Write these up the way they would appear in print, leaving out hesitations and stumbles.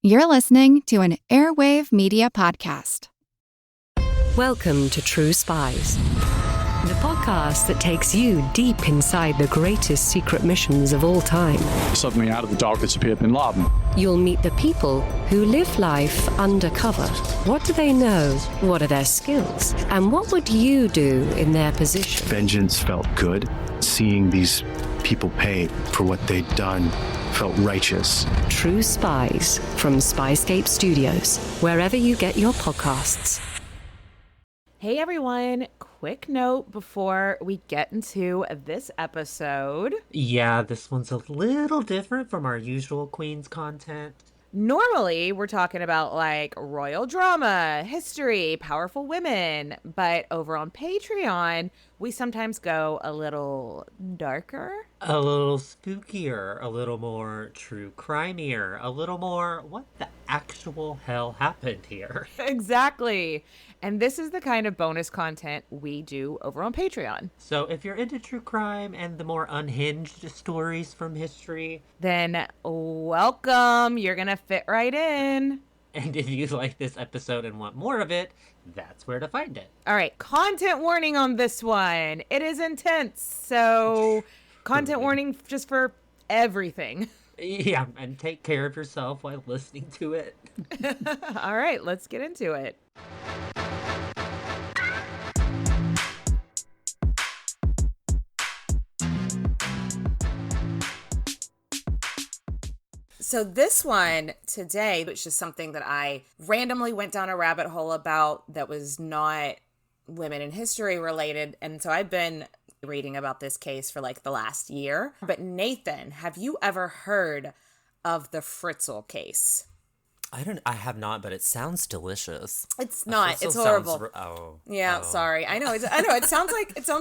You're listening to an Airwave Media Podcast. Welcome to True Spies, the podcast that takes you deep inside the greatest secret missions of all time. Suddenly, out of the darkness appeared Bin Laden. You'll meet the people who live life undercover. What do they know? What are their skills? And what would you do in their position? Vengeance felt good. Seeing these people pay for what they'd done felt righteous. True Spies from Spyscape Studios, wherever you get your podcasts. Hey everyone, quick note before we get into this episode. Yeah, this one's a little different from our usual Queens content. Normally, we're talking about like royal drama, history, powerful women, but over on Patreon, we sometimes go a little darker. A little spookier, a little more true crimier, a little more what the actual hell happened here. Exactly. And this is the kind of bonus content we do over on Patreon. So if you're into true crime and the more unhinged stories from history, then welcome. You're going to fit right in. And if you like this episode and want more of it, that's where to find it. All right, content warning on this one. It is intense, so content warning just for everything. Yeah, and take care of yourself while listening to it. All right, let's get into it. So this one today, which is something that I randomly went down a rabbit hole about that was not women in history related. And so I've been reading about this case for like the last year. But Nathan, have you ever heard of the Fritzl case? I have not, but it sounds delicious. It's not. It's horrible. Sorry. I know. It sounds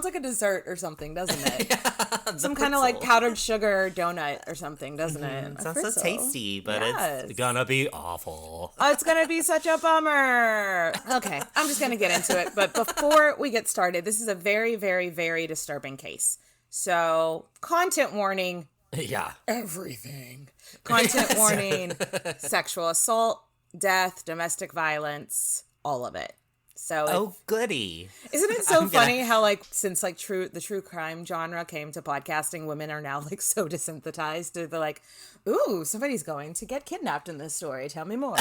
like a dessert or something, doesn't it? Yeah, some kind of like powdered sugar donut or something, doesn't it? It sounds so tasty, but it's gonna be awful. It's gonna be such a bummer. Okay, I'm just gonna get into it. But before we get started, this is a very, very, very disturbing case. So, content warning. Yeah. Everything. Content warning, sexual assault, death, domestic violence, all of it. So goody. Isn't it so funny how like since like the true crime genre came to podcasting, women are now like so desensitized to the like, ooh, somebody's going to get kidnapped in this story. Tell me more.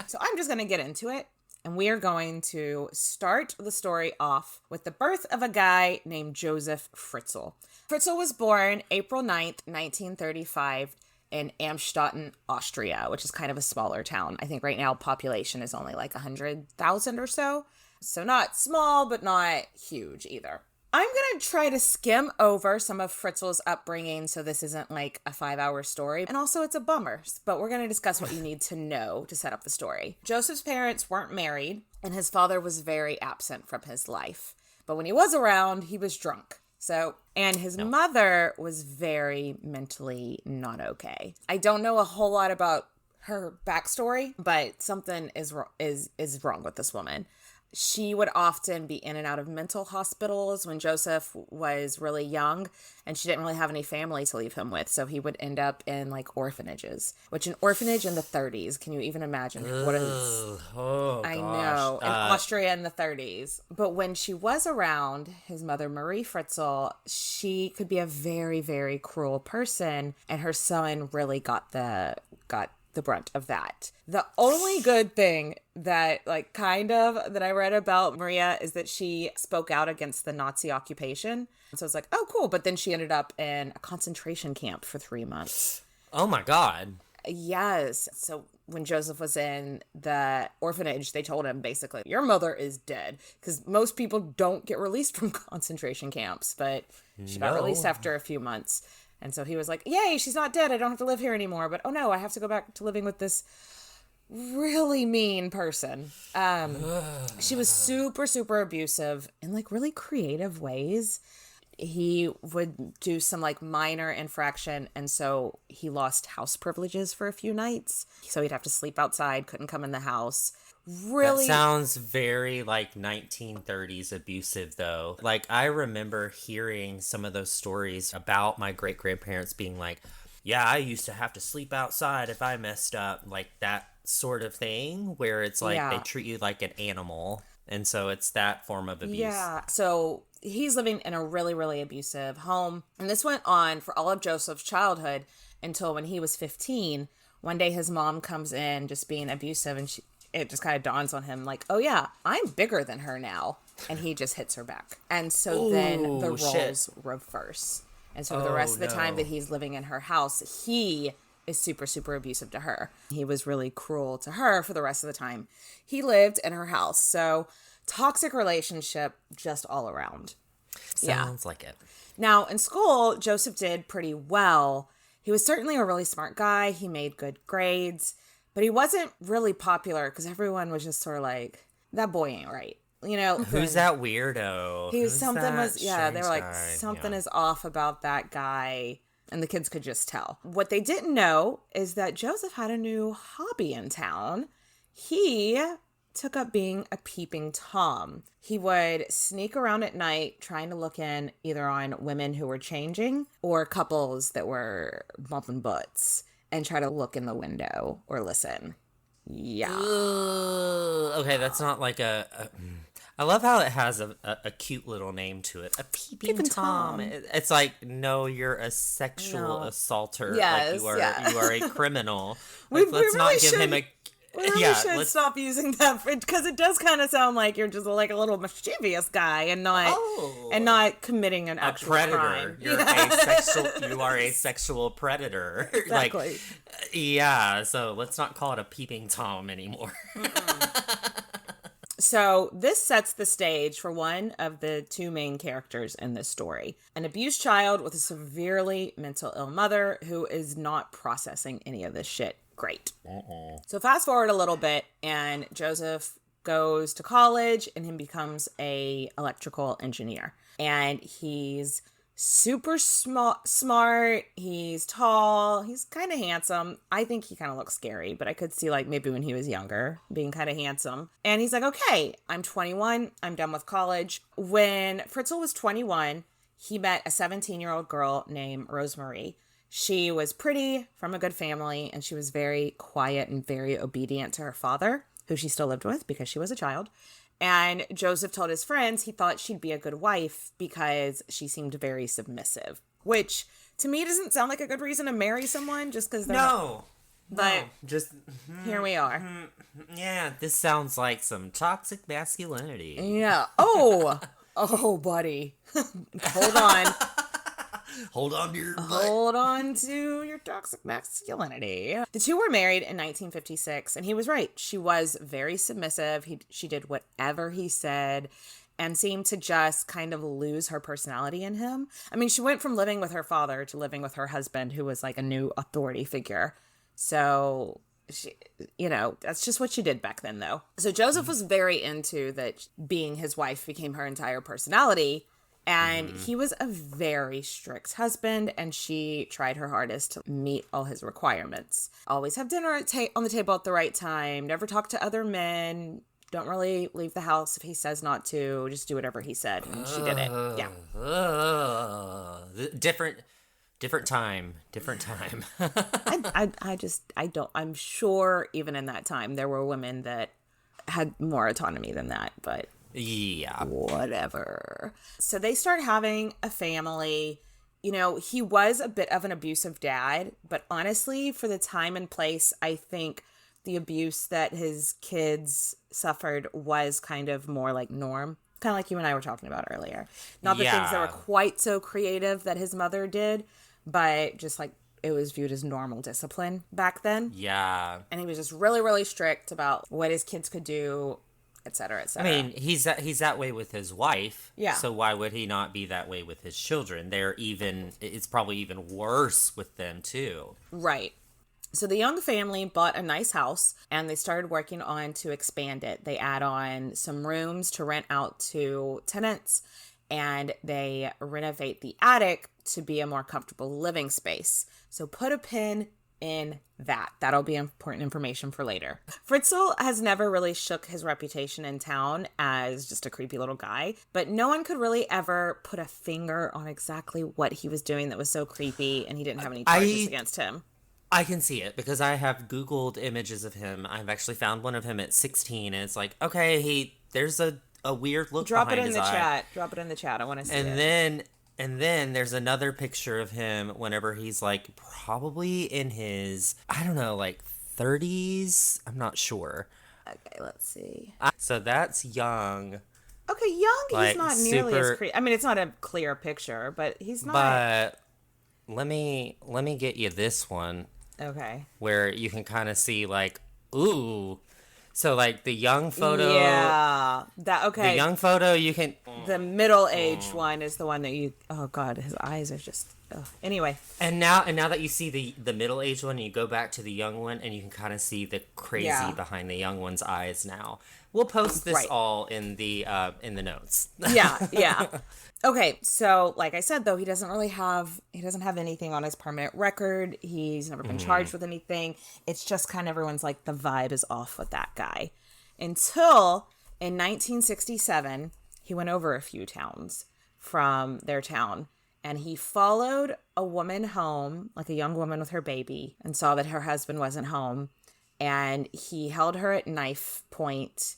So I'm just going to get into it. And we are going to start the story off with the birth of a guy named Josef Fritzl. Fritzl was born April 9th, 1935 in Amstetten, Austria, which is kind of a smaller town. I think right now population is only like 100,000 or so. So not small, but not huge either. I'm going to try to skim over some of Fritzl's upbringing so this isn't like a 5-hour story. And also it's a bummer, but we're going to discuss what you need to know to set up the story. Joseph's parents weren't married, and his father was very absent from his life. But when he was around, he was drunk. And his mother was very mentally not okay. I don't know a whole lot about her backstory, but something is wrong with this woman. She would often be in and out of mental hospitals when Joseph was really young, and she didn't really have any family to leave him with, so he would end up in like orphanages, which an orphanage in the 30s, can you even imagine what it is? Oh, I gosh. know, in Austria in the 30s. But when she was around, his mother, Marie Fritzl, she could be a very, very cruel person, and her son really got the brunt of that. The only good thing that that I read about Maria is that she spoke out against the Nazi occupation. So it's like, oh, cool. But then she ended up in a concentration camp for 3 months. Oh my God. Yes. So when Joseph was in the orphanage, they told him basically, your mother is dead. Because most people don't get released from concentration camps. But she got released after a few months. And so he was like, yay, she's not dead. I don't have to live here anymore. But oh no, I have to go back to living with this really mean person. She was super, super abusive in like really creative ways. He would do some like minor infraction. And so he lost house privileges for a few nights. So he'd have to sleep outside, couldn't come in the house. Really? That sounds very like 1930s abusive though. Like I remember hearing some of those stories about my great grandparents being like, yeah, I used to have to sleep outside if I messed up, like that sort of thing, where it's like they treat you like an animal. And so it's that form of abuse. Yeah. So he's living in a really, really abusive home. And this went on for all of Joseph's childhood until when he was 15. One day his mom comes in just being abusive, and it just kind of dawns on him like, oh yeah, I'm bigger than her now. And he just hits her back. And so then the roles reverse. And so the rest of the time that he's living in her house, he is super, super abusive to her. He was really cruel to her for the rest of the time he lived in her house. So toxic relationship just all around. Sounds like it. Now, in school, Joseph did pretty well. He was certainly a really smart guy. He made good grades, but he wasn't really popular because everyone was just sort of like, that boy ain't right. You know, who's that weirdo? They were like, guy? something is off about that guy. And the kids could just tell. What they didn't know is that Joseph had a new hobby in town. He took up being a peeping Tom. He would sneak around at night trying to look in either on women who were changing or couples that were bumping butts and try to look in the window or listen. Yeah. Okay, that's not like I love how it has a cute little name to it. A peeping Tom. It's like, no, you're a sexual assaulter. Yes, like you are a criminal. We let's really not give should- him a... We really should stop using that because it does kind of sound like you're just like a little mischievous guy and not committing an actual predator. crime. You are a sexual predator. Exactly. Yeah, so let's not call it a peeping Tom anymore. So this sets the stage for one of the two main characters in this story. An abused child with a severely mental ill mother who is not processing any of this shit great. So fast forward a little bit, and Joseph goes to college and he becomes a electrical engineer. And he's super smart. He's tall. He's kind of handsome. I think he kind of looks scary, but I could see like maybe when he was younger being kind of handsome. And he's like, okay, I'm 21. I'm done with college. When Fritzl was 21, he met a 17-year-old girl named Rosemarie. She was pretty, from a good family, and she was very quiet and very obedient to her father, who she still lived with because she was a child. And Joseph told his friends he thought she'd be a good wife because she seemed very submissive, which to me doesn't sound like a good reason to marry someone just because they're here we are. Yeah, this sounds like some toxic masculinity. Yeah. Oh, buddy. Hold on. Hold on to your butt. Hold on to your toxic masculinity. The two were married in 1956, and he was right. She was very submissive. She did whatever he said and seemed to just kind of lose her personality in him. I mean, she went from living with her father to living with her husband, who was like a new authority figure. So, she, that's just what she did back then, though. So Joseph was very into that being his wife became her entire personality. And he was a very strict husband, and she tried her hardest to meet all his requirements. Always have dinner on the table at the right time, never talk to other men, don't really leave the house if he says not to, just do whatever he said, and she did it. Yeah. Different time. I'm sure even in that time there were women that had more autonomy than that, but... Yeah. Whatever. So they start having a family. He was a bit of an abusive dad, but honestly, for the time and place, I think the abuse that his kids suffered was kind of more like norm. Kind of like you and I were talking about earlier. Not the things that were quite so creative that his mother did, but just like it was viewed as normal discipline back then. Yeah. And he was just really, really strict about what his kids could do, et cetera, et cetera. I mean, he's that way with his wife. Yeah. So why would he not be that way with his children? It's probably even worse with them too. Right. So the young family bought a nice house and they started working on to expand it. They add on some rooms to rent out to tenants, and they renovate the attic to be a more comfortable living space. So put a pin in that. That'll be important information for later. Fritzl has never really shook his reputation in town as just a creepy little guy, but no one could really ever put a finger on exactly what he was doing that was so creepy, and he didn't have any charges against him. I can see it because I have Googled images of him. I've actually found one of him at 16, and it's like, okay, there's a weird look Drop it behind in his the eye. chat. Drop it in the chat. I want to see it. And then there's another picture of him whenever he's like probably in his, I don't know, like 30s. I'm not sure. Okay, let's see. So that's young. Okay, young, Like, he's not nearly as super- creepy. I mean, it's not a clear picture, but he's not. But let me get you this one Okay. where you can kind of see like, ooh. So like the young photo. Yeah. Okay. The young photo you can. The middle-aged one is the one that you... Oh, God, his eyes are just... Ugh. Anyway. And now that you see the middle-aged one, and you go back to the young one, and you can kind of see the crazy behind the young one's eyes now. We'll post this all in the notes. Yeah. Okay, so like I said, though, he doesn't have anything on his permanent record. He's never been charged with anything. It's just kind of everyone's like, the vibe is off with that guy. Until in 1967, he went over a few towns from their town, and he followed a woman home, like a young woman with her baby, and saw that her husband wasn't home, and he held her at knife point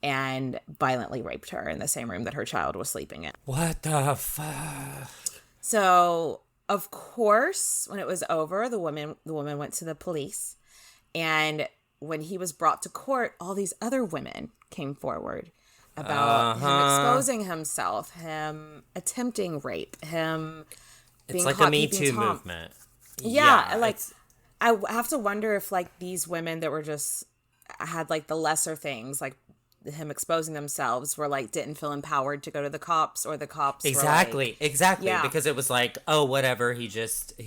and violently raped her in the same room that her child was sleeping in. What the fuck? So, of course, when it was over, the woman went to the police, and when he was brought to court, all these other women came forward about him exposing himself, him attempting rape, him being like caught a Me keeping Too Tom. movement. Yeah, like I have to wonder if like these women that were just had like the lesser things, like him exposing themselves, were like didn't feel empowered to go to the cops, or the cops exactly Yeah. because it was like, oh, whatever, he just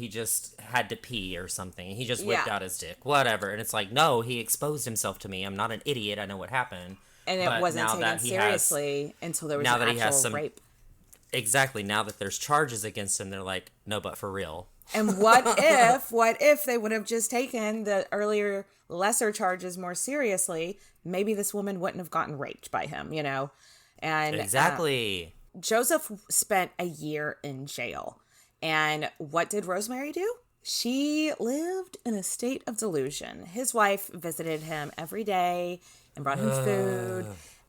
had to pee or something, he just whipped out his dick, whatever, and it's like, no, he exposed himself to me, I'm not an idiot, I know what happened. And it wasn't taken seriously until there was an actual rape. Exactly. Now that there's charges against him, they're like, no, but for real. And what if they would have just taken the earlier lesser charges more seriously? Maybe this woman wouldn't have gotten raped by him, you know? And exactly. Joseph spent a year in jail. And what did Rosemary do? She lived in a state of delusion. His wife visited him every day and brought him food,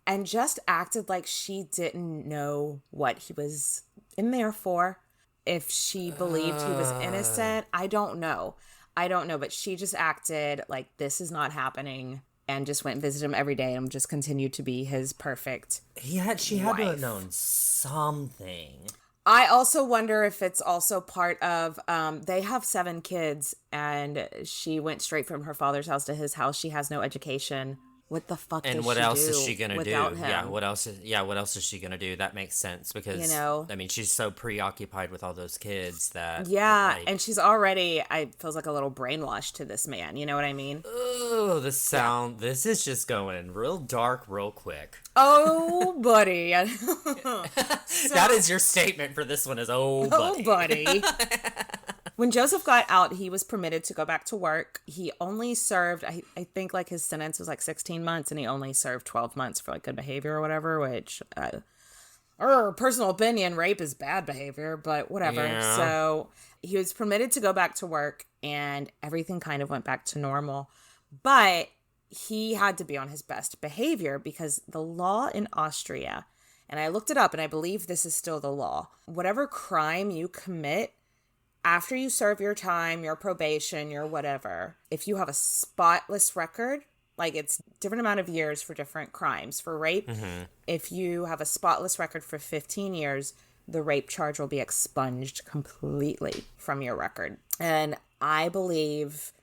and just acted like she didn't know what he was in there for. If she believed he was innocent, I don't know, but she just acted like this is not happening, and just went and visited him every day and just continued to be his perfect She had to wife. have known something. I also wonder if it's also part of, they have 7 kids, and she went straight from her father's house to his house. She has no education. What the fuck And does what she else do is she gonna do? without him? Yeah, what else is she gonna do? That makes sense because, You know? I mean, she's so preoccupied with all those kids that, Yeah, like, and she's already, feels like a little brainwashed to this man. You know what I mean? oh, the sound. This is just going real dark, real quick. Oh, buddy. That is your statement for this one. Is oh, buddy. Oh, buddy. When Joseph got out, he was permitted to go back to work. He only served, I think like his sentence was like 16 months, and he only served 12 months for like good behavior or whatever, which, personal opinion, rape is bad behavior, but whatever. Yeah. So he was permitted to go back to work, and everything kind of went back to normal. But he had to be on his best behavior because the law in Austria, and I looked it up, and I believe this is still the law, whatever crime you commit, after you serve your time, your probation, your whatever, if you have a spotless record, like it's different amount of years for different crimes. For rape, if you have a spotless record for 15 years, the rape charge will be expunged completely from your record. And I believe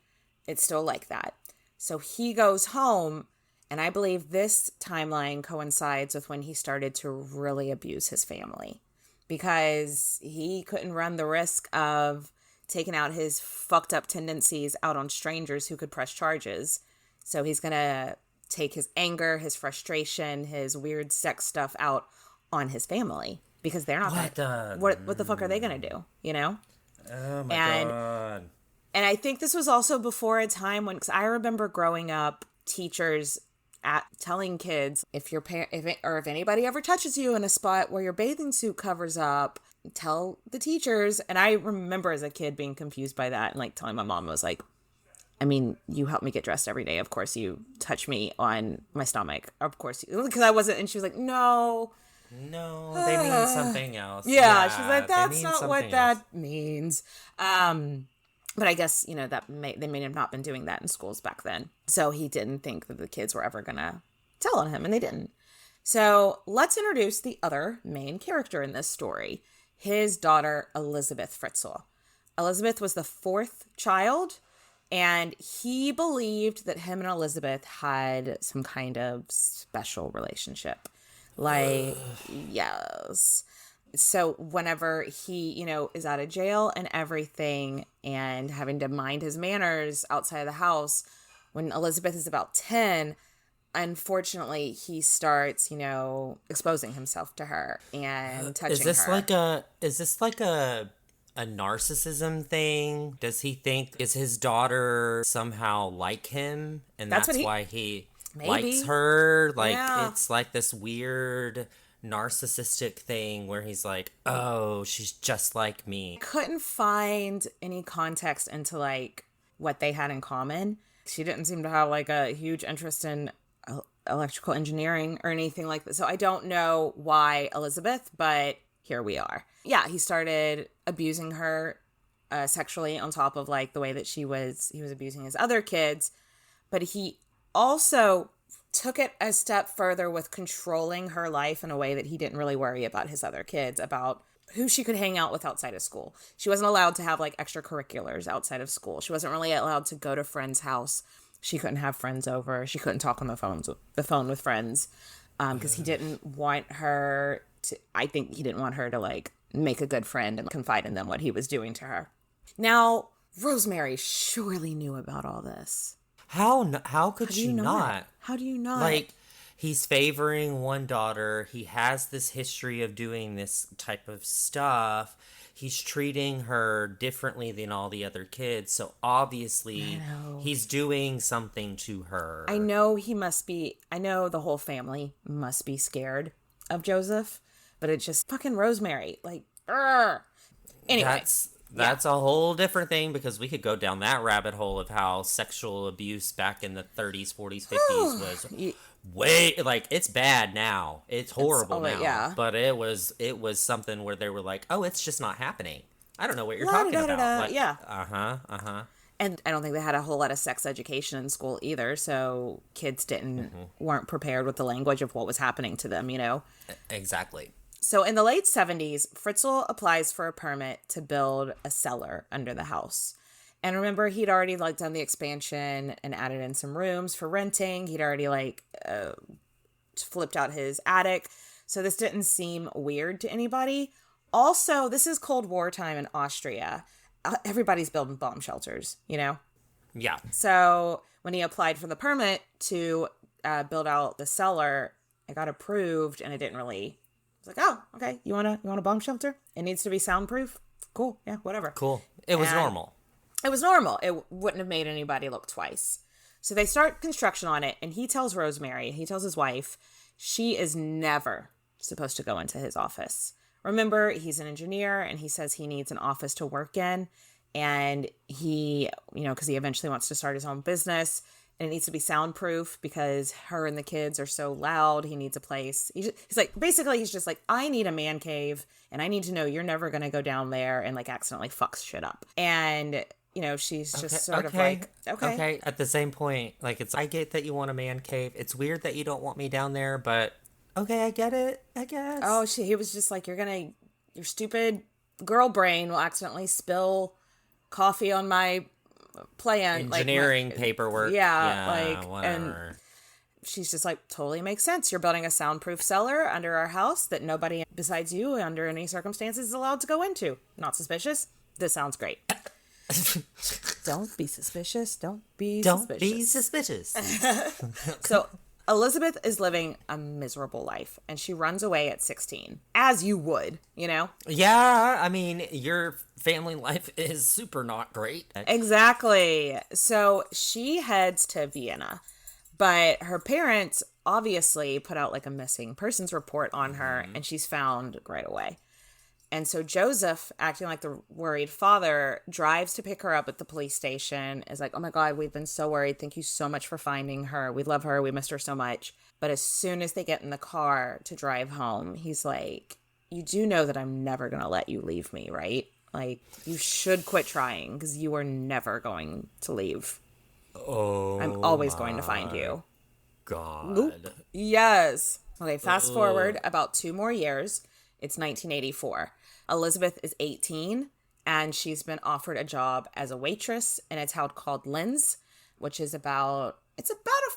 it's still like that. So he goes home, and I believe this timeline coincides with when he started to really abuse his family, because he couldn't run the risk of taking out his fucked up tendencies out on strangers who could press charges. So he's going to take his anger, his frustration, his weird sex stuff out on his family, because they're not what the fuck are they going to do, you know? Oh my God. And I think this was also before a time when, because I remember growing up, teachers telling kids, if anybody ever touches you in a spot where your bathing suit covers up, tell the teachers. And I remember as a kid being confused by that and like telling my mom, I was like, I mean, you help me get dressed every day. Of course you touch me on my stomach. Of course because I wasn't. And she was like, no, they mean something else. Yeah, she's like, that's not what that means. But I guess, they may have not been doing that in schools back then. So he didn't think that the kids were ever going to tell on him, and they didn't. So let's introduce the other main character in this story, his daughter, Elizabeth Fritzl. Elizabeth was the fourth child, and he believed that him and Elizabeth had some kind of special relationship. Yes. So whenever he, is out of jail and everything and having to mind his manners outside of the house, when Elizabeth is about 10, unfortunately, he starts, exposing himself to her and touching her. Is this like a narcissism thing? Does he think, is his daughter somehow like him? And that's why he likes her? It's like this weird narcissistic thing where he's like, oh, she's just like me. Couldn't find any context into like what they had in common. She didn't seem to have like a huge interest in electrical engineering or anything like that. So I don't know why Elizabeth, but here we are. Yeah, he started abusing her sexually on top of like the way that he was abusing his other kids. But he also took it a step further with controlling her life in a way that he didn't really worry about his other kids, about who she could hang out with outside of school. She wasn't allowed to have like extracurriculars outside of school. She wasn't really allowed to go to friends' house. She couldn't have friends over. She couldn't talk on the phone with friends because he didn't want her to, I think he didn't want her to like make a good friend and confide in them what he was doing to her. Now, Rosemary surely knew about all this. How could she not? How do you not? Like, he's favoring one daughter. He has this history of doing this type of stuff. He's treating her differently than all the other kids. So obviously he's doing something to her. I know the whole family must be scared of Joseph, but it's just fucking Rosemary. Like, anyway. That's a whole different thing, because we could go down that rabbit hole of how sexual abuse back in the 30s, 40s, 50s was way, like, it's bad now. It's horrible now. Yeah. But it was something where they were like, oh, it's just not happening. I don't know what you're talking about. Like, yeah. And I don't think they had a whole lot of sex education in school either, so kids weren't prepared with the language of what was happening to them, Exactly. So in the late 70s, Fritzl applies for a permit to build a cellar under the house. And remember, he'd already done the expansion and added in some rooms for renting. He'd already flipped out his attic. So this didn't seem weird to anybody. Also, this is Cold War time in Austria. Everybody's building bomb shelters, Yeah. So when he applied for the permit to build out the cellar, it got approved, and it didn't really... Like, oh, okay, you want a bomb shelter? It needs to be soundproof? Cool, yeah, whatever. Cool. It was normal. It was normal. It wouldn't have made anybody look twice. So they start construction on it, and he tells his wife, she is never supposed to go into his office. Remember, he's an engineer, and he says he needs an office to work in, and he, because he eventually wants to start his own business, and it needs to be soundproof because her and the kids are so loud. He needs a place. He's just like, I need a man cave, and I need to know you're never going to go down there and like accidentally fuck shit up. And, she's just sort of like, okay. At the same point, like, I get that you want a man cave. It's weird that you don't want me down there, but okay, I get it, I guess. Oh, he was just like, your stupid girl brain will accidentally spill coffee on my plan, engineering paperwork. Whatever. And she's just like, totally makes sense. You're building a soundproof cellar under our house that nobody besides you under any circumstances is allowed to go into. Not suspicious. This sounds great. Don't be suspicious. Don't be suspicious. So Elizabeth is living a miserable life, and she runs away at 16, as you would, you know? Yeah, I mean, your family life is super not great. Exactly. So she heads to Vienna, but her parents obviously put out like a missing persons report on her, and she's found right away. And so Joseph, acting like the worried father, drives to pick her up at the police station, is like, oh my God, we've been so worried. Thank you so much for finding her. We love her. We missed her so much. But as soon as they get in the car to drive home, he's like, you do know that I'm never going to let you leave me, right? Like, you should quit trying because you are never going to leave. Oh, I'm always going to find you. God. Oop. Yes. Okay, fast forward about 2 more years. It's 1984. Elizabeth is 18, and she's been offered a job as a waitress in a town called Linz, which is about a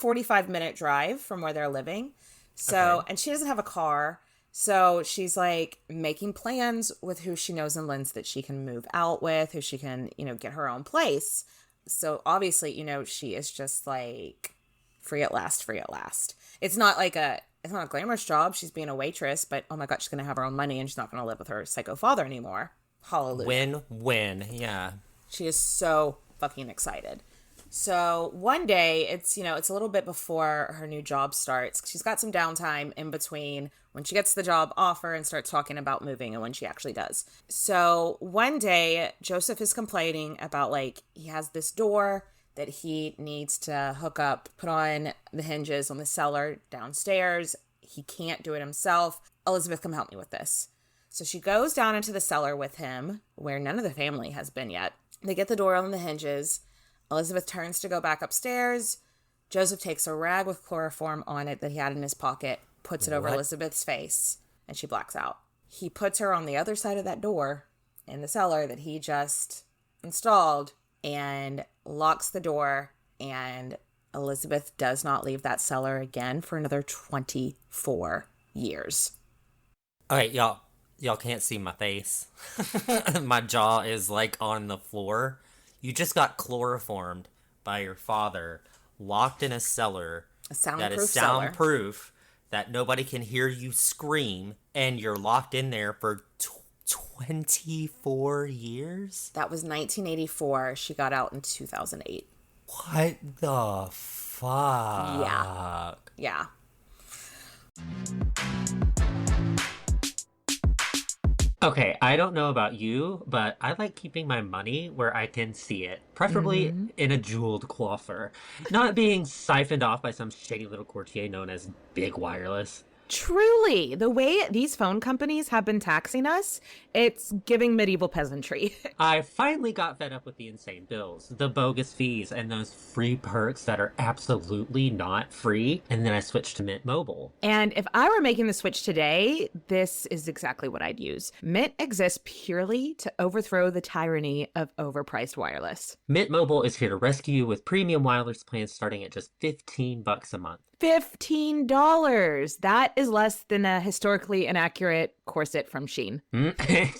45-minute drive from where they're living. So, and she doesn't have a car. So she's like making plans with who she knows in Linz that she can move out with, who she can, get her own place. So obviously, she is just like free at last, free at last. It's not a glamorous job. She's being a waitress, but oh my God, she's going to have her own money and she's not going to live with her psycho father anymore. Hallelujah. Win. Yeah. She is so fucking excited. So one day, it's a little bit before her new job starts. She's got some downtime in between when she gets the job offer and starts talking about moving and when she actually does. So one day, Joseph is complaining about he has this door that he needs to hook up, put on the hinges on the cellar downstairs. He can't do it himself. Elizabeth, come help me with this. So she goes down into the cellar with him, where none of the family has been yet. They get the door on the hinges. Elizabeth turns to go back upstairs. Joseph takes a rag with chloroform on it that he had in his pocket, puts it over Elizabeth's face, and she blacks out. He puts her on the other side of that door in the cellar that he just installed and locks the door, and Elizabeth does not leave that cellar again for another 24 years. All right, y'all can't see my face. My jaw is on the floor. You just got chloroformed by your father, locked in a cellar that is soundproof, that nobody can hear you scream, and you're locked in there for 24 years? That was 1984. She got out in 2008. What the fuck? Yeah. Okay, I don't know about you, but I like keeping my money where I can see it, preferably in a jeweled coiffer, not being siphoned off by some shady little courtier known as Big Wireless. Truly, the way these phone companies have been taxing us, it's giving medieval peasantry. I finally got fed up with the insane bills, the bogus fees, and those free perks that are absolutely not free, and then I switched to Mint Mobile. And if I were making the switch today, this is exactly what I'd use. Mint exists purely to overthrow the tyranny of overpriced wireless. Mint Mobile is here to rescue you with premium wireless plans starting at just $15 a month. $15. That is less than a historically inaccurate corset from Shein.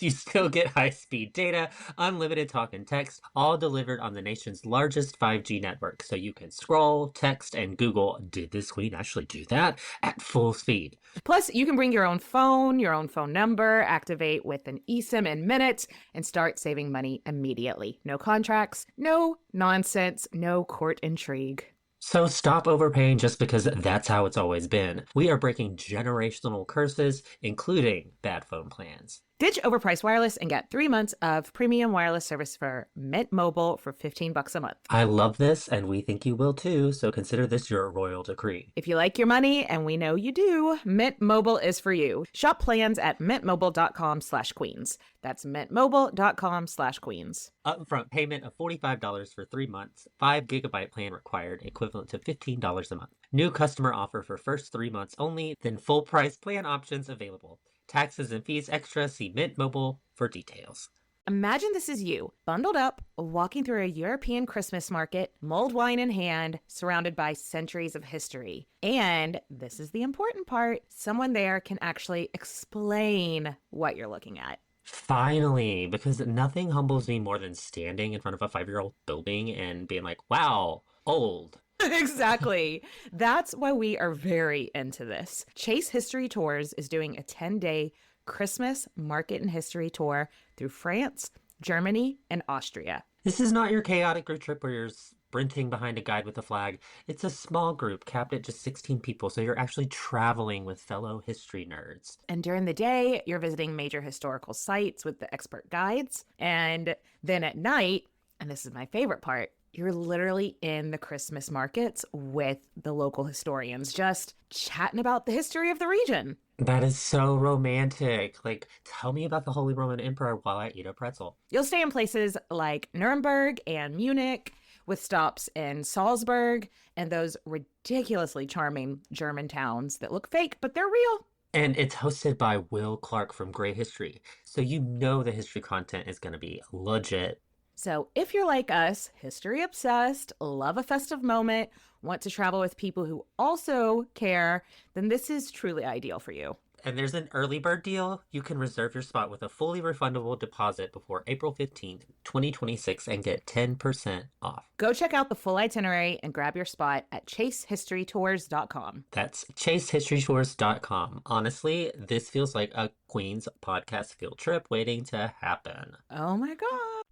You still get high-speed data, unlimited talk and text, all delivered on the nation's largest 5G network. So you can scroll, text, and Google, did this queen actually do that? At full speed. Plus, you can bring your own phone number, activate with an eSIM in minutes, and start saving money immediately. No contracts, no nonsense, no court intrigue. So stop overpaying just because that's how it's always been. We are breaking generational curses, including bad phone plans. Ditch overpriced wireless and get 3 months of premium wireless service for Mint Mobile for $15 a month. I love this, and we think you will too, so consider this your royal decree. If you like your money, and we know you do, Mint Mobile is for you. Shop plans at mintmobile.com/queens. That's mintmobile.com/queens. Upfront payment of $45 for 3 months, 5 gigabyte plan required, equivalent to $15 a month. New customer offer for first 3 months only, then full price plan options available. Taxes and fees extra. See Mint Mobile for details. Imagine this is you, bundled up, walking through a European Christmas market, mulled wine in hand, surrounded by centuries of history. And this is the important part, someone there can actually explain what you're looking at. Finally, because nothing humbles me more than standing in front of a 5-year-old building and being like, wow, old. Exactly. That's why we are very into this. Chase History Tours is doing a 10-day Christmas market and history tour through France, Germany, and Austria. This is not your chaotic group trip where you're sprinting behind a guide with a flag. It's a small group capped at just 16 people, so you're actually traveling with fellow history nerds. And during the day, you're visiting major historical sites with the expert guides. And then at night, and this is my favorite part, you're literally in the Christmas markets with the local historians, just chatting about the history of the region. That is so romantic. Like, tell me about the Holy Roman Emperor while I eat a pretzel. You'll stay in places like Nuremberg and Munich, with stops in Salzburg and those ridiculously charming German towns that look fake, but they're real. And it's hosted by Will Clark from Grey History, so you know the history content is going to be legit. So if you're like us, history obsessed, love a festive moment, want to travel with people who also care, then this is truly ideal for you. And there's an early bird deal. You can reserve your spot with a fully refundable deposit before April 15th, 2026 and get 10% off. Go check out the full itinerary and grab your spot at chasehistorytours.com. That's chasehistorytours.com. Honestly, this feels like a Queen's podcast field trip waiting to happen. Oh my God.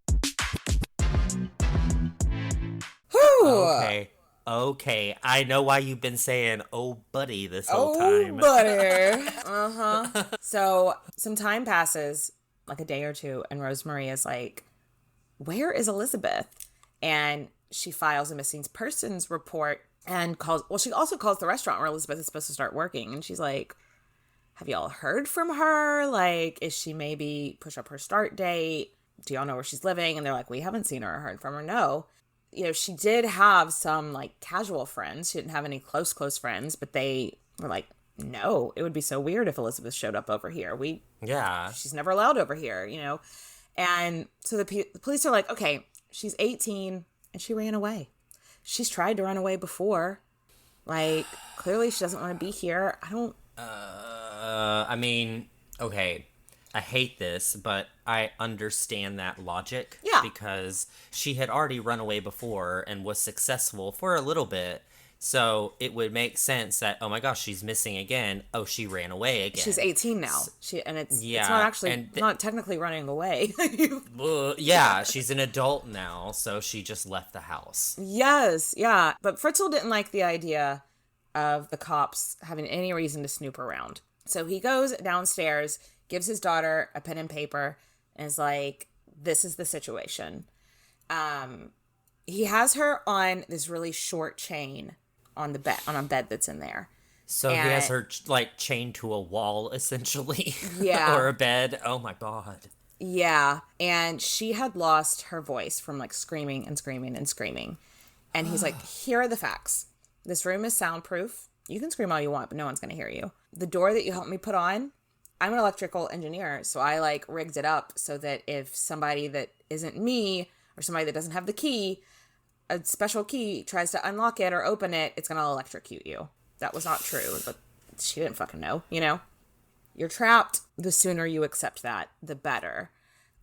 Okay, I know why you've been saying, oh, buddy, this whole time. Oh, buddy. Uh-huh. So some time passes, like a day or two, and Rosemary is like, where is Elizabeth? And she files a missing persons report and she also calls the restaurant where Elizabeth is supposed to start working. And she's like, have y'all heard from her? Like, is she maybe push up her start date? Do y'all know where she's living? And they're like, we haven't seen her or heard from her. No. You know, she did have some like casual friends. She didn't have any close friends, but they were like, no, it would be so weird if Elizabeth showed up over here. She's never allowed over here, you know? And so the police are like, okay, she's 18 and she ran away. She's tried to run away before. Like, clearly she doesn't want to be here. I mean, okay. I hate this, but I understand that logic. Yeah. Because she had already run away before and was successful for a little bit. So it would make sense that, oh my gosh, she's missing again. Oh, she ran away again. She's 18 now. It's not actually, not technically running away. Yeah, she's an adult now, so she just left the house. Yes, yeah. But Fritzl didn't like the idea of the cops having any reason to snoop around. So he goes downstairs, gives his daughter a pen and paper, and is like, this is the situation. He has her on this really short chain on the bed, on a bed that's in there. So he has her like chained to a wall, essentially. Yeah. Or a bed. Oh my God. Yeah. And she had lost her voice from like screaming and screaming and screaming. And he's like, here are the facts. This room is soundproof. You can scream all you want, but no one's going to hear you. The door that you helped me put on, I'm an electrical engineer, so I like rigged it up so that if somebody that isn't me or somebody that doesn't have the key, a special key, tries to unlock it or open it, it's going to electrocute you. That was not true, but she didn't fucking know, you know? You're trapped. The sooner you accept that, the better.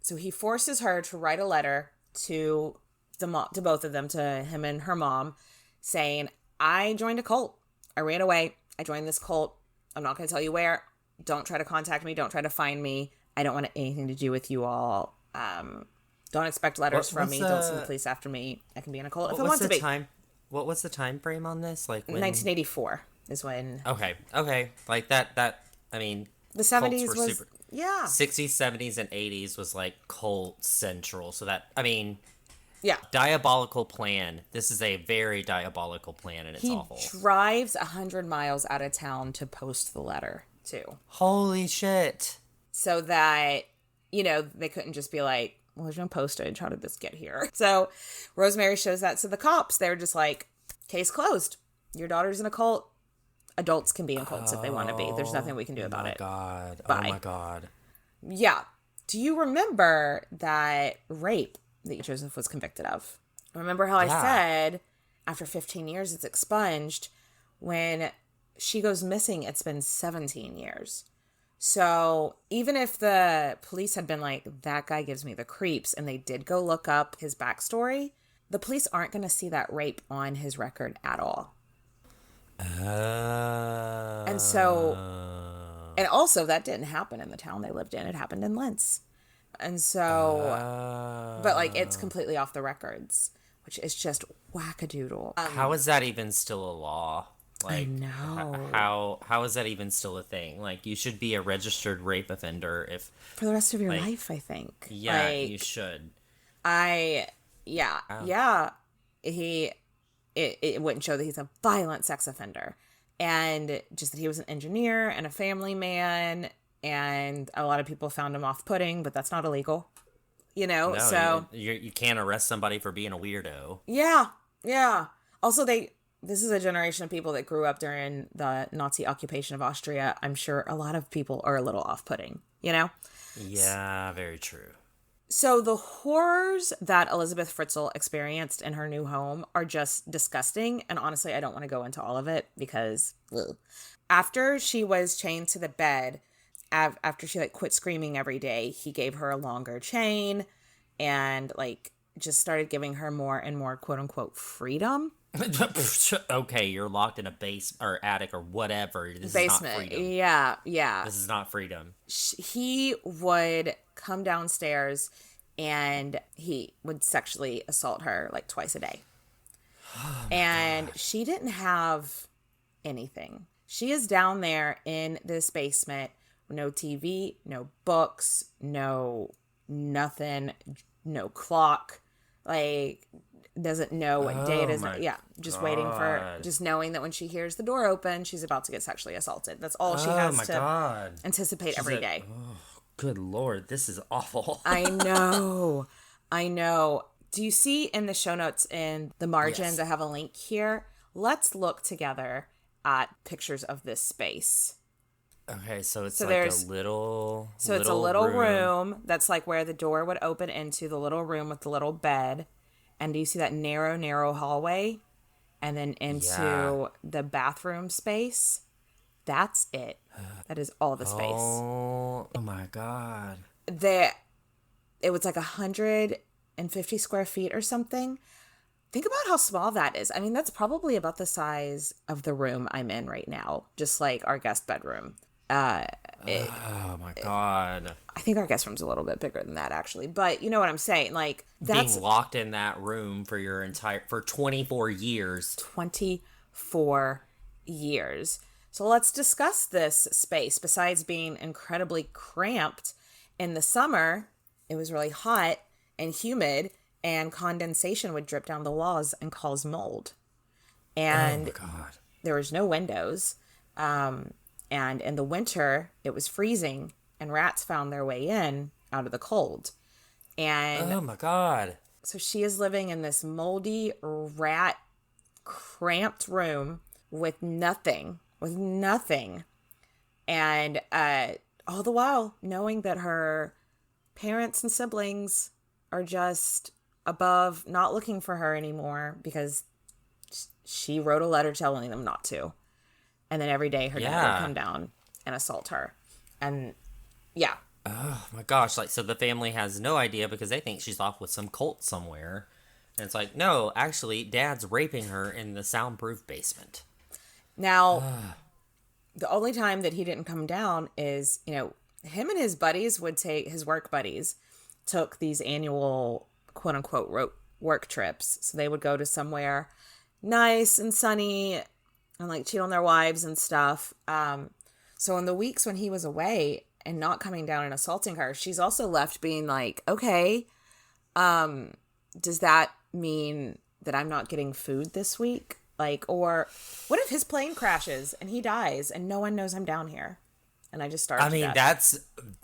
So he forces her to write a letter to both of them, to him and her mom, saying, I joined a cult. I ran away. I joined this cult. I'm not going to tell you where. Don't try to contact me. Don't try to find me. I don't want anything to do with you all. Don't expect letters from me. Don't send the police after me. I can be in a cult if I want to be. What was the time frame on this? Like when... 1984 is when. Okay. Like that. I mean, the 70s was super... Yeah. 60s, 70s, and 80s was like cult central. So that, I mean, yeah, diabolical plan. This is a very diabolical plan, and it's awful. He drives 100 miles out of town to post the letter too. Holy shit! So that, you know, they couldn't just be like, well, there's no postage. How did this get here? So Rosemary shows that to the cops. They're just like, case closed. Your daughter's in a cult. Adults can be in cults if they want to be. There's nothing we can do about it. Bye. Oh my God. Yeah. Do you remember that rape that Joseph was convicted of? Remember how I said after 15 years it's expunged? When she goes missing, it's been 17 years. So even if the police had been like, that guy gives me the creeps, and they did go look up his backstory, the police aren't going to see that rape on his record at all. And so, and also that didn't happen in the town they lived in. It happened in Linz. And so, but like it's completely off the records, which is just wackadoodle. How is that even still a law? Like, I know. How is that even still a thing? Like, you should be a registered rape offender if for the rest of your life, I think. Yeah, like, you should. Yeah. It wouldn't show that he's a violent sex offender, and just that he was an engineer and a family man, and a lot of people found him off-putting, but that's not illegal, No, so you can't arrest somebody for being a weirdo. Yeah. Also, this is a generation of people that grew up during the Nazi occupation of Austria. I'm sure a lot of people are a little off-putting, Yeah, very true. So the horrors that Elizabeth Fritzl experienced in her new home are just disgusting. And honestly, I don't want to go into all of it because after she was chained to the bed, after she quit screaming every day, he gave her a longer chain and just started giving her more and more quote unquote freedom. Okay, you're locked in a base or attic or whatever. This Basement. is not freedom. Yeah. This is not freedom. He would come downstairs and he would sexually assault her twice a day. And she didn't have anything. She is down there in this basement, no TV, no books, no nothing, no clock, doesn't know what day it is. Yeah, just waiting for, just knowing that when she hears the door open, she's about to get sexually assaulted. That's all she has to anticipate every day. Oh, good Lord, this is awful. I know. Do you see in the show notes in the margins, I have a link here. Let's look together at pictures of this space. Okay, so it's a little... So it's a little room that's where the door would open into the little room with the little bed. And do you see that narrow hallway? And then into the bathroom space? That's it. That is all the space. Oh my God. It was 150 square feet or something. Think about how small that is. I mean, that's probably about the size of the room I'm in right now. Just our guest bedroom. Oh my God. I think our guest room's a little bit bigger than that, actually. But you know what I'm saying? That's being locked in that room for 24 years. 24 years. So let's discuss this space. Besides being incredibly cramped, in the summer, it was really hot and humid, and condensation would drip down the walls and cause mold. And there was no windows. And in the winter, it was freezing, and rats found their way in out of the cold. And oh my God. So she is living in this moldy, rat, cramped room with nothing. And all the while knowing that her parents and siblings are just above, not looking for her anymore because she wrote a letter telling them not to. And then every day her dad would come down and assault her. And yeah. Oh my gosh. So the family has no idea because they think she's off with some cult somewhere. And it's no, actually, Dad's raping her in the soundproof basement. Now, the only time that he didn't come down is, him and his buddies his work buddies took these annual quote unquote work trips. So they would go to somewhere nice and sunny and cheat on their wives and stuff. So in the weeks when he was away and not coming down and assaulting her, she's also left being okay, does that mean that I'm not getting food this week? Or what if his plane crashes and he dies and no one knows I'm down here and I just starve to death? That's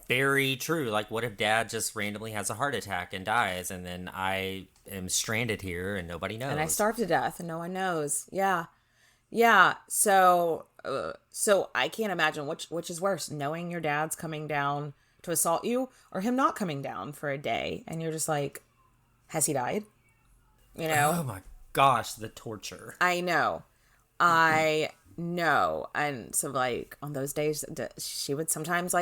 very true. What if Dad just randomly has a heart attack and dies and then I am stranded here and nobody knows? And I starve to death and no one knows. Yeah. So I can't imagine which is worse, knowing your dad's coming down to assault you or him not coming down for a day. And you're just has he died? Oh my gosh, the torture. I know. And so on those days she would sometimes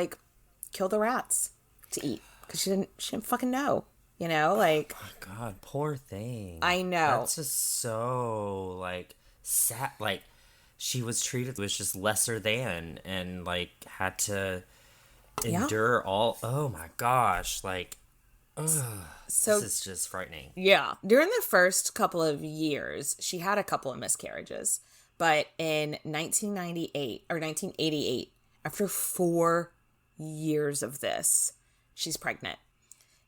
kill the rats to eat because she didn't fucking know. You know, like... Oh, God, poor thing. I know. That's just so, like, sad. Like, she was treated was just lesser than and, like, had to endure all... Oh, my gosh. Like, ugh. So, this is just frightening. Yeah. During the first couple of years, she had a couple of miscarriages. But in 1988, after 4 years of this, she's pregnant.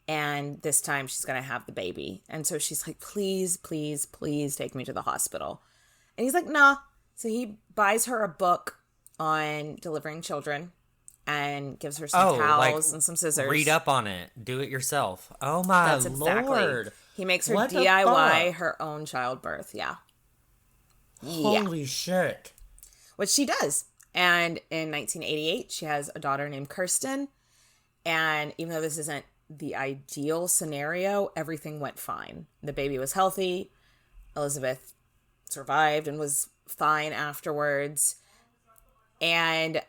And this time she's going to have the baby. And so she's like, please, please, please take me to the hospital. And he's like, nah. So he buys her a book on delivering children and gives her some towels and some scissors. Read up on it. Do it yourself. Oh, my Lord. Exactly. He makes her DIY her own childbirth. Yeah. Holy shit. Which she does. And in 1988, she has a daughter named Kirsten. And even though this isn't the ideal scenario, everything went fine. The baby was healthy. Elizabeth survived and was fine afterwards. And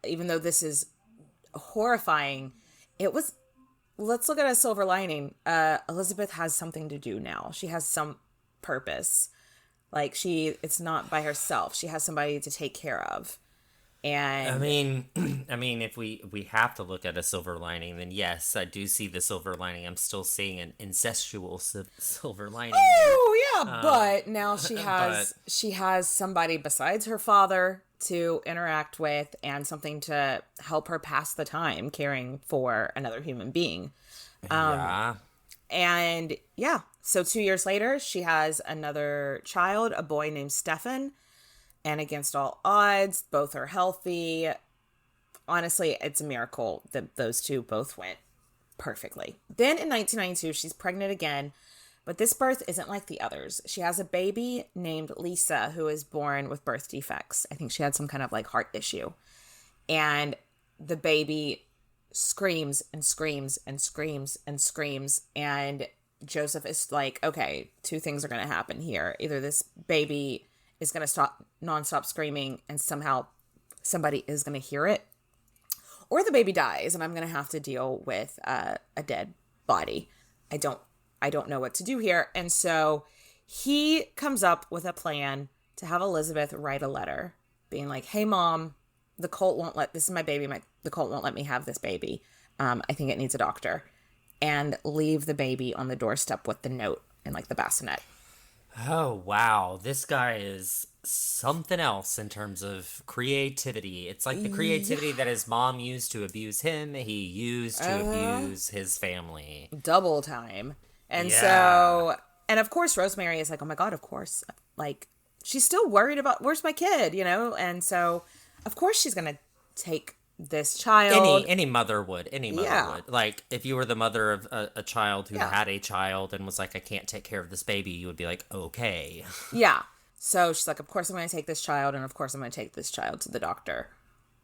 even though this is horrifying, it was... Let's look at a silver lining. Elizabeth has something to do now. She has some purpose. Like, it's not by herself. She has somebody to take care of. And I mean, if we have to look at a silver lining, then yes, I do see the silver lining. I'm still seeing an incestual silver lining. Oh yeah, but now she has somebody besides her father to interact with and something to help her pass the time caring for another human being. And yeah, so 2 years later, she has another child, a boy named Stefan. And against all odds, both are healthy. Honestly, it's a miracle that those two both went perfectly. Then in 1992, she's pregnant again. But this birth isn't like the others. She has a baby named Lisa who is born with birth defects. I think she had some kind of like heart issue. And the baby screams and screams and screams and screams. And Joseph is like, okay, two things are going to happen here. Either this baby is going to stop nonstop screaming and somehow somebody is going to hear it, or the baby dies and I'm going to have to deal with a dead body. I don't know what to do here. And so he comes up with a plan to have Elizabeth write a letter being like, hey mom, the cult won't this is my baby. The cult won't let me have this baby. I think it needs a doctor, and leave the baby on the doorstep with the note and like the bassinet. Oh, wow. This guy is something else in terms of creativity. It's like the creativity that his mom used to abuse him, he used to abuse his family. Double time. And so, and of course, Rosemary is like, oh my God, of course. Like, she's still worried about, where's my kid, you know? And so, of course, she's going to take this child. Any mother would. Any mother would. Like, if you were the mother of a child who had a child and was like, I can't take care of this baby, you would be like, okay. Yeah. So she's like, of course I'm going to take this child, and of course I'm going to take this child to the doctor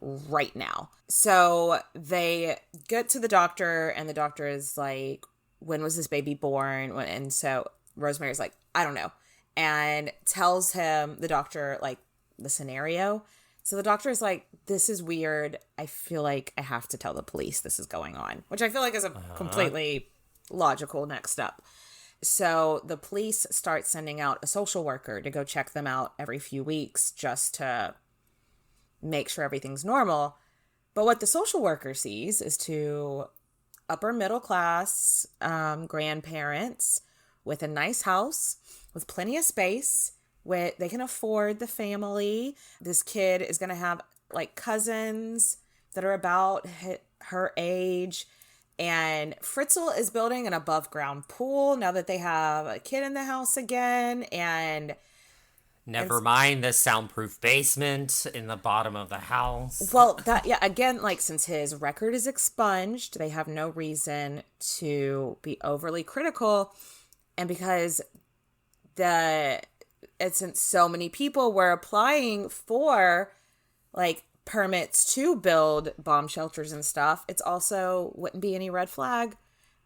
right now. So they get to the doctor, and the doctor is like, when was this baby born? And so Rosemary's like, I don't know. And tells him, the doctor, like, the scenario. So the doctor is like, this is weird. I feel like I have to tell the police this is going on, which I feel like is a completely logical next step. So the police start sending out a social worker to go check them out every few weeks just to make sure everything's normal. But what the social worker sees is two upper middle class grandparents with a nice house, with plenty of space, where they can afford the family. This kid is going to have like cousins that are about her age. And Fritzl is building an above ground pool now that they have a kid in the house again. And never mind the soundproof basement in the bottom of the house. Well, again, like, since his record is expunged, they have no reason to be overly critical. And because since so many people were applying for like permits to build bomb shelters and stuff, it's also wouldn't be any red flag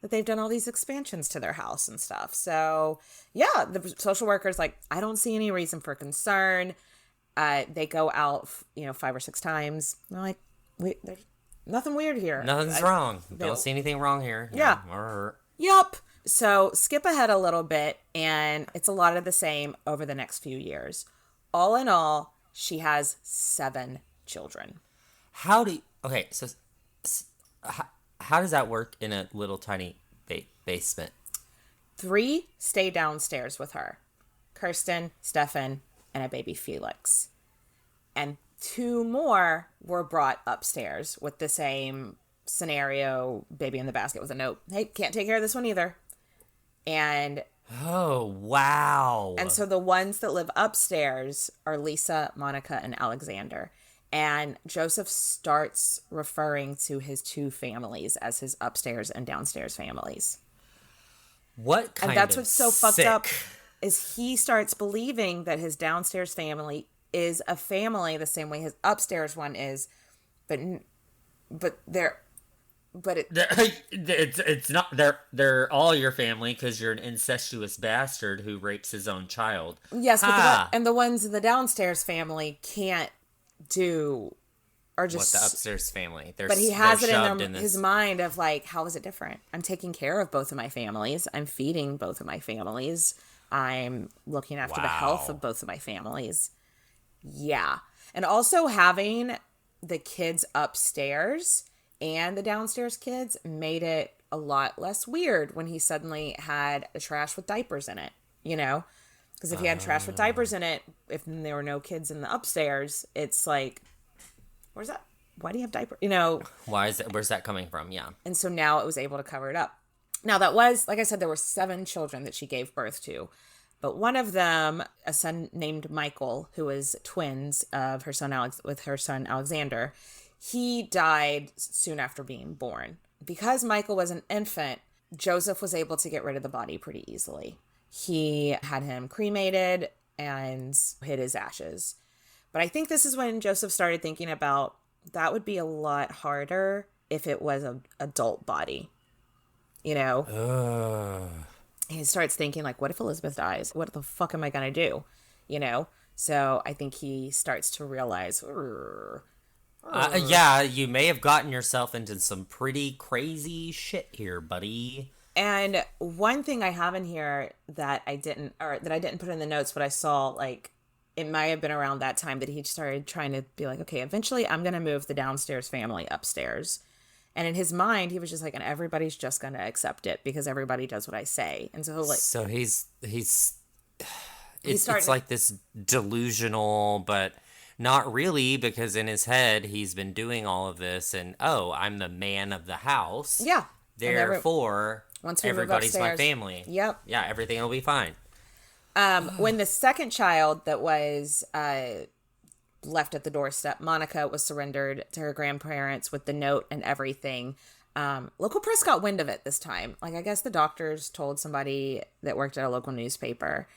that they've done all these expansions to their house and stuff. So yeah, the social worker's like, I don't see any reason for concern. They go out, 5 or 6 times. They're like, there's nothing weird here. Nothing's wrong. Don't see anything wrong here. Yeah. Yup. So skip ahead a little bit, and it's a lot of the same over the next few years. All in all, she has 7 children. Okay, so how does that work in a little tiny basement? 3 stay downstairs with her. Kirsten, Stefan, and a baby Felix. And 2 more were brought upstairs with the same scenario, baby in the basket with a note. Hey, can't take care of this one either. And oh, wow. And so the ones that live upstairs are Lisa, Monica, and Alexander. And Joseph starts referring to his 2 families as his upstairs and downstairs families. What kind And that's of what's so sick. fucked up is he starts believing that his downstairs family is a family the same way his upstairs one is, it's not. They're all your family because you're an incestuous bastard who rapes his own child. Yes, but the ones in the downstairs family can't do, or just what the upstairs family. But he has it in his mind of like, how is it different? I'm taking care of both of my families. I'm feeding both of my families. I'm looking after the health of both of my families. Yeah. And also having the kids upstairs and the downstairs kids made it a lot less weird when he suddenly had a trash with diapers in it, you know? Because if he had trash with diapers in it, if there were no kids in the upstairs, it's like, where's that? Why do you have diapers? You know? Where's that coming from? Yeah. And so now it was able to cover it up. Now that was, like I said, there were 7 children that she gave birth to. But one of them, a son named Michael, who was twins of her son with her son Alexander, he died soon after being born. Because Michael was an infant, Joseph was able to get rid of the body pretty easily. He had him cremated and hid his ashes. But I think this is when Joseph started thinking about that would be a lot harder if it was an adult body, you know? He starts thinking, like, what if Elizabeth dies? What the fuck am I going to do? You know? So I think he starts to realize, yeah, you may have gotten yourself into some pretty crazy shit here, buddy. And one thing I have in here that I didn't put in the notes, but I saw, like, it might have been around that time that he started trying to be like, okay, eventually I'm going to move the downstairs family upstairs. And in his mind, he was just like, and everybody's just going to accept it because everybody does what I say. And so, like, so it's like this delusional, but not really, because in his head, he's been doing all of this and, I'm the man of the house. Yeah. Therefore, once we everybody's move my upstairs, family. Yep. Yeah, everything will be fine. When the second child that was left at the doorstep, Monica, was surrendered to her grandparents with the note and everything, local press got wind of it this time. Like, I guess the doctors told somebody that worked at a local newspaper,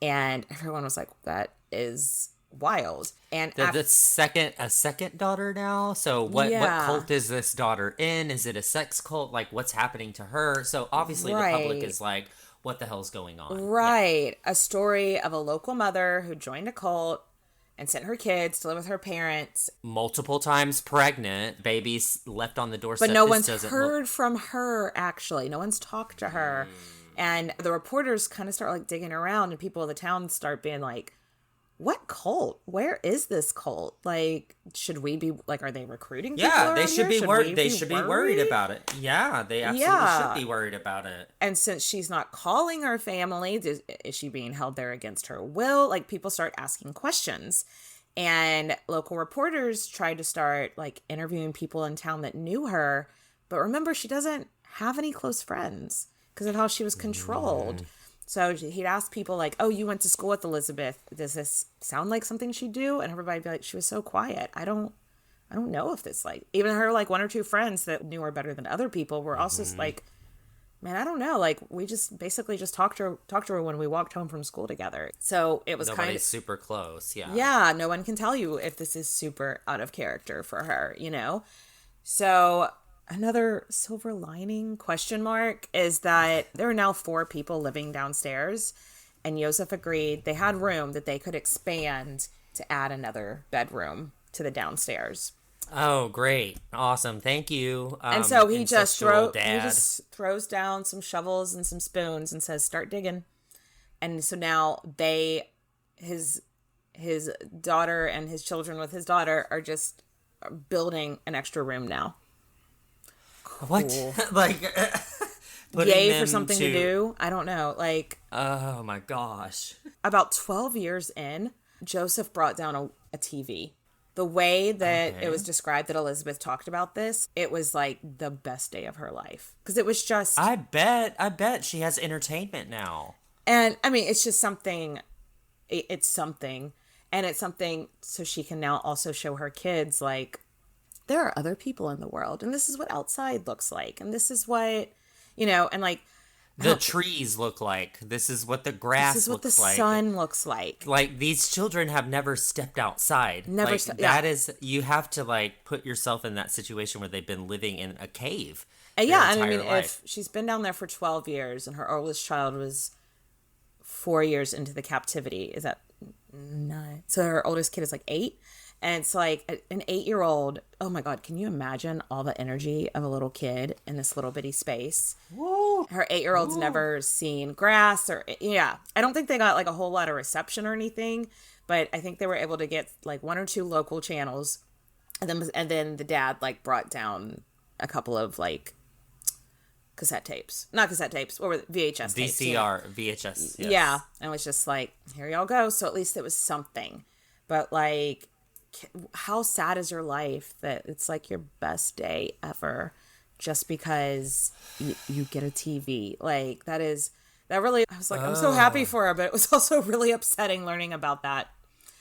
and everyone was like, that is wild. And a second daughter now. So what cult is this daughter in? Is it a sex cult? Like, what's happening to her? So obviously the public is like, what the hell's going on? Right. Yeah. A story of a local mother who joined a cult and sent her kids to live with her parents. Multiple times pregnant, babies left on the doorstep. But no one's heard from her, actually. No one's talked to her. And the reporters kind of start, like, digging around, and people in the town start being like, what cult? Where is this cult? Like, should we be, like, are they recruiting people? Yeah, they should be worried. They should be worried about it. Yeah, they absolutely should be worried about it. And since she's not calling her family, is she being held there against her will? Like, people start asking questions. And local reporters tried to start, like, interviewing people in town that knew her. But remember, she doesn't have any close friends because of how she was controlled. So he'd ask people like, oh, you went to school with Elizabeth. Does this sound like something she'd do? And everybody'd be like, she was so quiet. I don't know if this, like, even her, like, 1 or 2 friends that knew her better than other people were also like, man, I don't know. Like, we just basically just talked to her when we walked home from school together. So it was Nobody's super close. Yeah. Yeah. No one can tell you if this is super out of character for her, you know? So another silver lining is that there are now 4 people living downstairs, and Josef agreed they had room that they could expand to add another bedroom to the downstairs. Oh, great. Awesome. Thank you. And so he just dad. throws down some shovels and some spoons and says, "Start digging." And so now his daughter and his children with his daughter are just building an extra room now. Cool. What? Like, yay for something to do? I don't know. Like, oh my gosh. About 12 years in, Joseph brought down a TV. The way that it was described that Elizabeth talked about this, it was like the best day of her life. Because it was just... I bet she has entertainment now. And, I mean, it's just something... It's something. And it's something so she can now also show her kids, like, there are other people in the world. And this is what outside looks like. And this is what, and like... The trees look like. This is what the grass looks like. This is what the sun looks like. Like, these children have never stepped outside. You have to, like, put yourself in that situation where they've been living in a cave. Yeah, and I mean, if she's been down there for 12 years and her oldest child was 4 years into the captivity, is that 9? So her oldest kid is like 8. And it's like an 8-year-old. Oh my God, can you imagine all the energy of a little kid in this little bitty space? Woo. Her 8-year-old's never seen grass or, I don't think they got like a whole lot of reception or anything, but I think they were able to get like 1 or 2 local channels. And then the dad like brought down a couple of like cassette tapes. Not cassette tapes, what were VHS tapes? VCR, VHS. Yes. Yeah. And it was just like, here y'all go. So at least it was something. But like, how sad is your life that it's like your best day ever just because you get a TV? Like, that really, I was like, I'm so happy for her, but it was also really upsetting learning about that.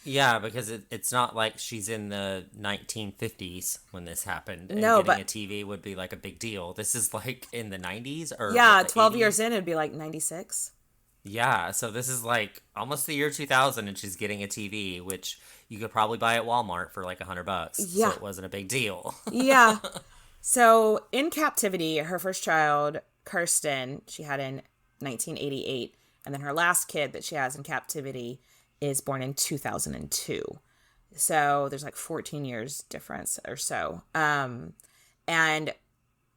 Yeah, because it's not like she's in the 1950s when this happened. And no, getting a TV would be like a big deal. This is like in the 90s or 12 80s? years in, it'd be like 96. Yeah, so this is like almost the year 2000 and she's getting a TV, which you could probably buy at Walmart for like $100. Yeah. So it wasn't a big deal. Yeah. So in captivity, her first child, Kirsten, she had in 1988. And then her last kid that she has in captivity is born in 2002. So there's like 14 years difference or so. And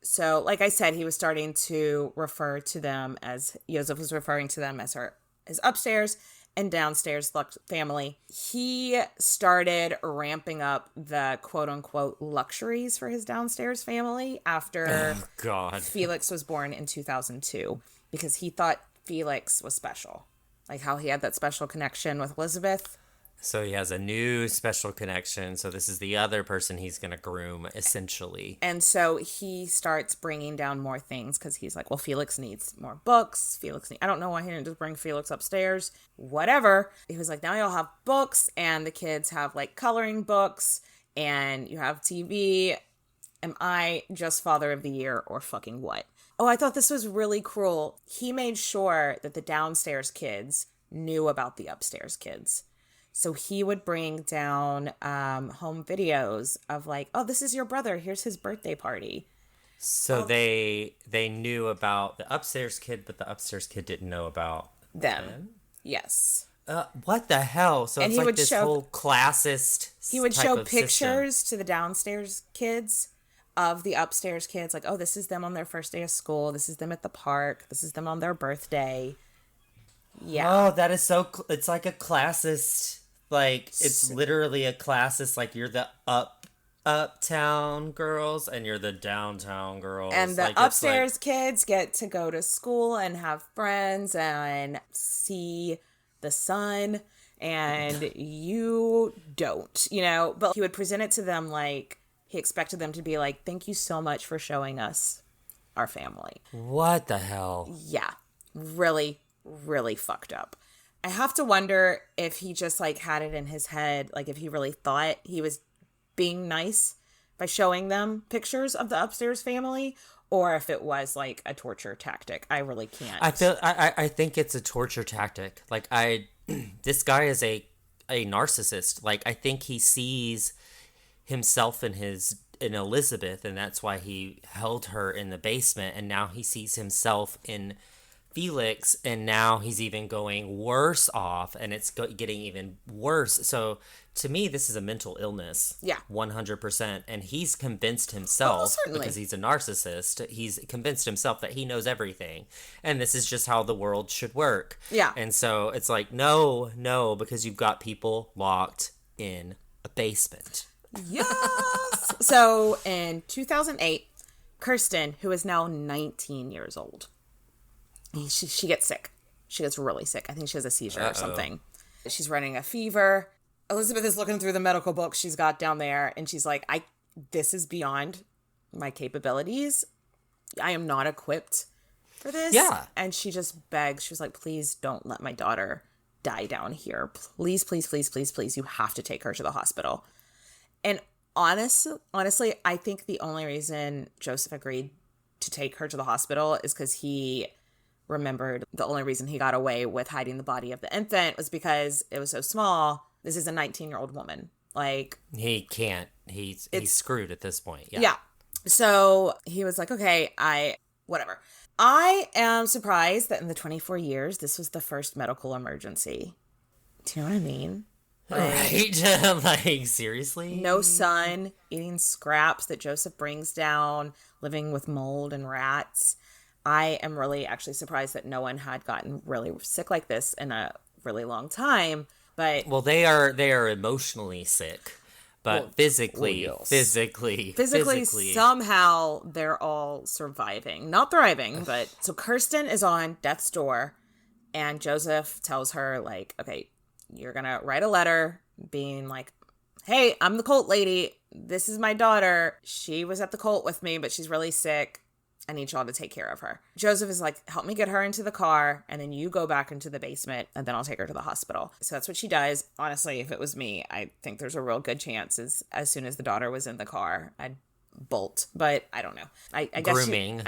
so, like I said, he was starting to refer to them as, Josef was referring to them as his upstairs and downstairs family. He started ramping up the quote-unquote luxuries for his downstairs family after Felix was born in 2002, because he thought Felix was special. Like how he had that special connection with Elizabeth. So he has a new special connection. So this is the other person he's going to groom, essentially. And so he starts bringing down more things because he's like, well, Felix needs more books. I don't know why he didn't just bring Felix upstairs. Whatever. He was like, now you'll have books, and the kids have like coloring books, and you have TV. Am I just father of the year or fucking what? Oh, I thought this was really cruel. He made sure that the downstairs kids knew about the upstairs kids. So he would bring down home videos of like, oh, this is your brother. Here's his birthday party. So they knew about the upstairs kid, but the upstairs kid didn't know about them. Yes. What the hell? So and it's like this whole classist. He would show pictures to the downstairs kids of the upstairs kids. Like, oh, this is them on their first day of school. This is them at the park. This is them on their birthday. Yeah. Oh, that is so. It's like a classist. Like, it's literally a classist. Like, you're the uptown girls and you're the downtown girls. And the upstairs kids get to go to school and have friends and see the sun, and you don't, But he would present it to them like he expected them to be like, thank you so much for showing us our family. What the hell? Yeah. Really, really fucked up. I have to wonder if he just like had it in his head, like if he really thought he was being nice by showing them pictures of the upstairs family, or if it was like a torture tactic. I really can't. I think it's a torture tactic. Like this guy is a narcissist. Like I think he sees himself in Elizabeth, and that's why he held her in the basement, and now he sees himself in Felix, and now he's even going worse off, and it's getting even worse. So to me, this is a mental illness. Yeah. 100%. And he's convinced himself, because he's a narcissist, he's convinced himself that he knows everything. And this is just how the world should work. Yeah. And so it's like, no, because you've got people locked in a basement. Yes. So in 2008, Kirsten, who is now 19 years old, she gets sick. She gets really sick. I think she has a seizure or something. She's running a fever. Elizabeth is looking through the medical books she's got down there, and she's like, this is beyond my capabilities. I am not equipped for this. Yeah. And she just begs. She was like, please don't let my daughter die down here. Please, please, please, please, please. You have to take her to the hospital. And honestly, I think the only reason Joseph agreed to take her to the hospital is because he remembered the only reason he got away with hiding the body of the infant was because it was so small. This is a 19-year-old woman. Like, he can't. He's screwed at this point. Yeah. So he was like, okay, whatever. I am surprised that in the 24 years, this was the first medical emergency. Do you know what I mean? Right? Like, seriously? No son, eating scraps that Joseph brings down, living with mold and rats. I am really actually surprised that no one had gotten really sick like this in a really long time. But well, they are emotionally sick, but physically, somehow they're all surviving, not thriving. But so Kirsten is on death's door, and Joseph tells her, like, okay, you're gonna write a letter being like, hey, I'm the cult lady. This is my daughter. She was at the cult with me, but she's really sick. I need y'all to take care of her. Joseph is like, help me get her into the car, and then you go back into the basement, and then I'll take her to the hospital. So that's what she does. Honestly, if it was me, I think there's a real good chance as soon as the daughter was in the car, I'd bolt. But I don't know. I guess grooming.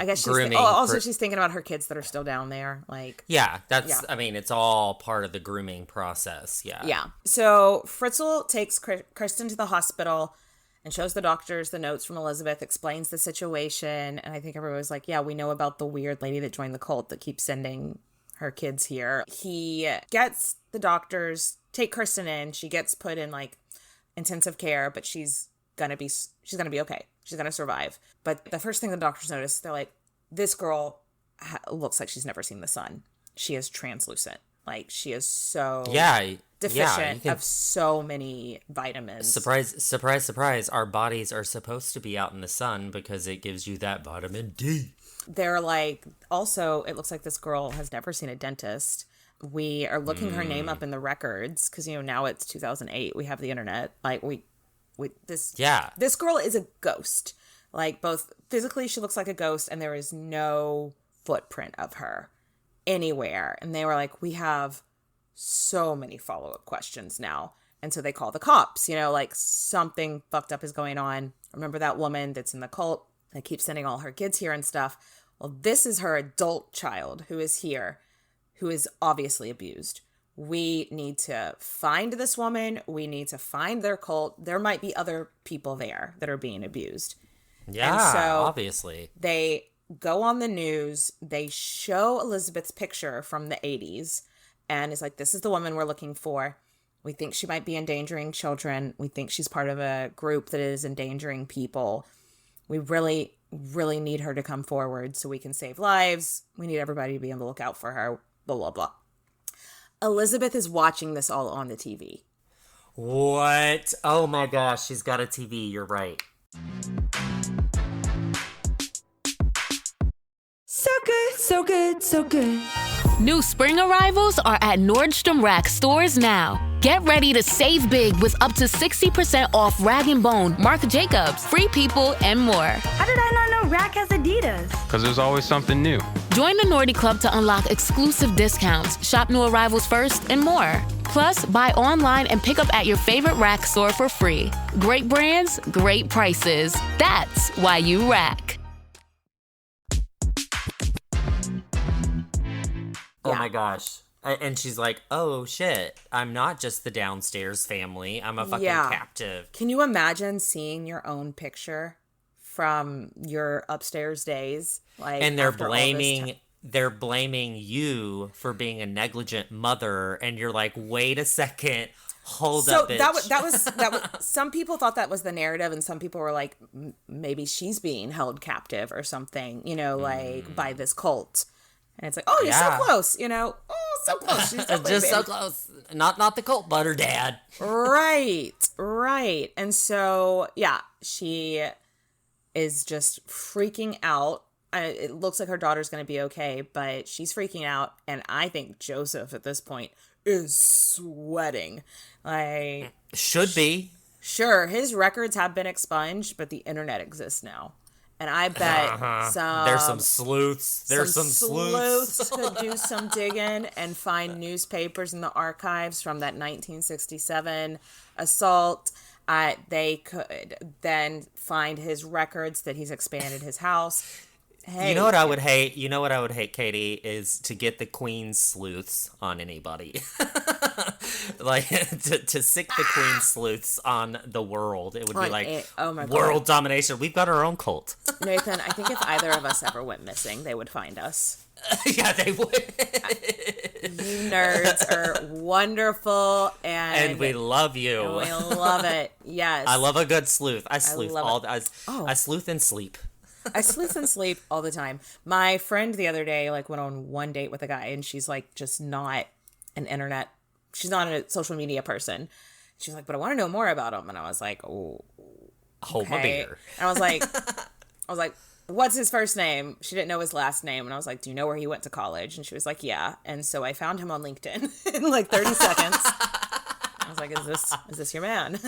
She's thinking about her kids that are still down there. Like, I mean, it's all part of the grooming process. Yeah. So Fritzl takes Kirsten to the hospital and shows the doctors the notes from Elizabeth, explains the situation. And I think everyone was like, yeah, we know about the weird lady that joined the cult that keeps sending her kids here. He gets the doctors, take Kirsten in. She gets put in like intensive care, but she's gonna be okay. She's gonna survive. But the first thing the doctors notice, they're like, this girl looks like she's never seen the sun. She is translucent. Like, she is so deficient of so many vitamins. Surprise, surprise, surprise. Our bodies are supposed to be out in the sun because it gives you that vitamin D. They're like, also, it looks like this girl has never seen a dentist. We are looking her name up in the records because, now it's 2008. We have the internet. Like, this girl is a ghost. Like, both physically, she looks like a ghost, and there is no footprint of her anywhere. And they were like, we have so many follow-up questions now. And so they call the cops, like, something fucked up is going on. Remember that woman that's in the cult that keeps sending all her kids here and stuff? Well, this is her adult child who is here, who is obviously abused. We need to find this woman. We need to find their cult. There might be other people there that are being abused. Yeah, and so obviously. They go on the news. They show Elizabeth's picture from the 80s. And it's like, this is the woman we're looking for. We think she might be endangering children. We think she's part of a group that is endangering people. We really, really need her to come forward so we can save lives. We need everybody to be on the lookout for her, blah, blah, blah. Elizabeth is watching this all on the TV. What? Oh my gosh, she's got a TV. You're right. So good, so good, so good. New spring arrivals are at Nordstrom Rack stores now. Get ready to save big with up to 60% off Rag & Bone, Marc Jacobs, Free People, and more. How did I not know Rack has Adidas? Because there's always something new. Join the Nordy Club to unlock exclusive discounts, shop new arrivals first, and more. Plus, buy online and pick up at your favorite Rack store for free. Great brands, great prices. That's why you Rack. Oh my gosh. And she's like, oh shit, I'm not just the downstairs family. I'm a fucking captive. Can you imagine seeing your own picture from your upstairs days? Like, and they're blaming they're blaming you for being a negligent mother, and you're like, wait a second, hold up, bitch. that was some people thought that was the narrative, and some people were like, maybe she's being held captive or something, like by this cult. And it's like, oh, you're so close, so close. She's just so close. Not the cult, but her dad. Right. And so, she is just freaking out. It looks like her daughter's going to be okay, but she's freaking out. And I think Josef at this point is sweating. Like, should be. Sure, his records have been expunged, but the internet exists now. And I bet there's some sleuths. There's some sleuths could do some digging and find newspapers in the archives from that 1967 assault. They could then find his records that he's expanded his house. Hey. You know what I would hate? Katie, is to get the Queen's sleuths on anybody. Like, to sick the Queen's sleuths on the world. It would be like, oh my God, world domination. We've got our own cult. Nathan, I think if either of us ever went missing, they would find us. Yeah, they would. You nerds are wonderful, and we love you. And we love it. Yes, I love a good sleuth. I sleuth I sleuth and sleep. I sleuth and sleep all the time. My friend the other day went on one date with a guy, and she's just not an internet. She's not a social media person. She's like, but I want to know more about him. And I was like, oh, hold my beer. And I was like, what's his first name? She didn't know his last name. And I was like, do you know where he went to college? And she was like, yeah. And so I found him on LinkedIn in 30 seconds. I was like, is this your man?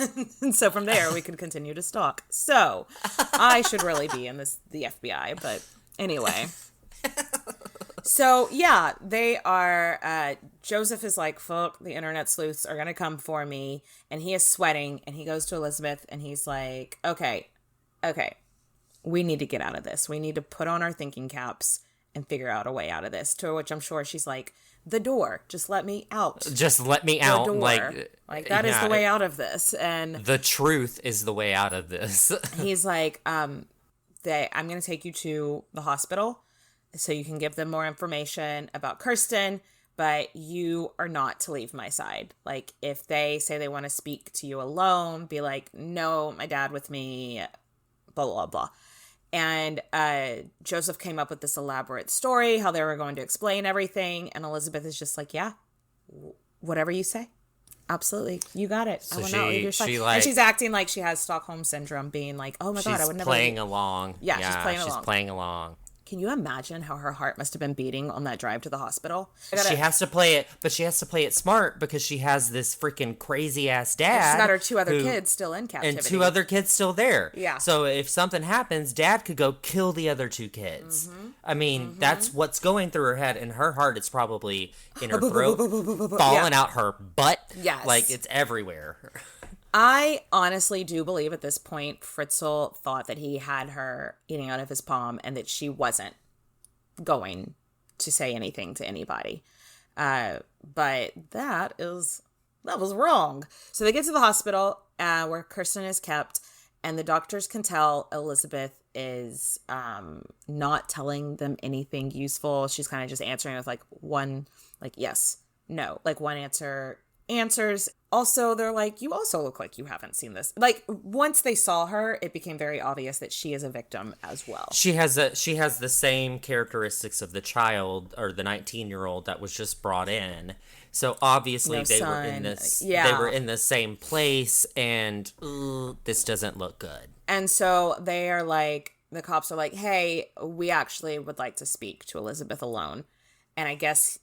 And so from there, we could continue to stalk. So I should really be in the FBI. But anyway. So, they are, Josef is like, fuck, the internet sleuths are going to come for me. And he is sweating, and he goes to Elizabeth, and he's like, okay, we need to get out of this. We need to put on our thinking caps and figure out a way out of this. To which I'm sure she's like, the door, just let me out. Just let me out. Door. Like that is the way out of this. And the truth is the way out of this. He's like, I'm going to take you to the hospital so you can give them more information about Kirsten, but you are not to leave my side. Like, if they say they want to speak to you alone, be like, no, my dad with me, blah, blah, blah. And Josef came up with this elaborate story, how they were going to explain everything. And Elizabeth is just like, yeah, whatever you say. Absolutely. You got it. So I will not leave your side. And she's acting like she has Stockholm Syndrome, being like, oh my God, I would never. She's playing along. Yeah, she's playing along. Can you imagine how her heart must have been beating on that drive to the hospital? She has to play it, but she has to play it smart because she has this freaking crazy ass dad. She's got her two other kids still in captivity. And two other kids still there. Yeah. So if something happens, dad could go kill the other two kids. Mm-hmm. I mean, that's what's going through her head. In her heart, it's probably in her throat, falling out her butt. Yes. Like, it's everywhere. I honestly do believe at this point, Fritzl thought that he had her eating out of his palm and that she wasn't going to say anything to anybody. But that was wrong. So they get to the hospital where Kirsten is kept, and the doctors can tell Elizabeth is not telling them anything useful. She's kind of just answering with one, yes, no, one answers. Also, they're like, you also look like you haven't seen this. Once they saw her, it became very obvious that she is a victim as well. She has the same characteristics of the child or the 19-year-old that was just brought in. So obviously were in this. Yeah. They were in the same place, and this doesn't look good. And so they are the cops are like, hey, we actually would like to speak to Elizabeth alone. And I guess,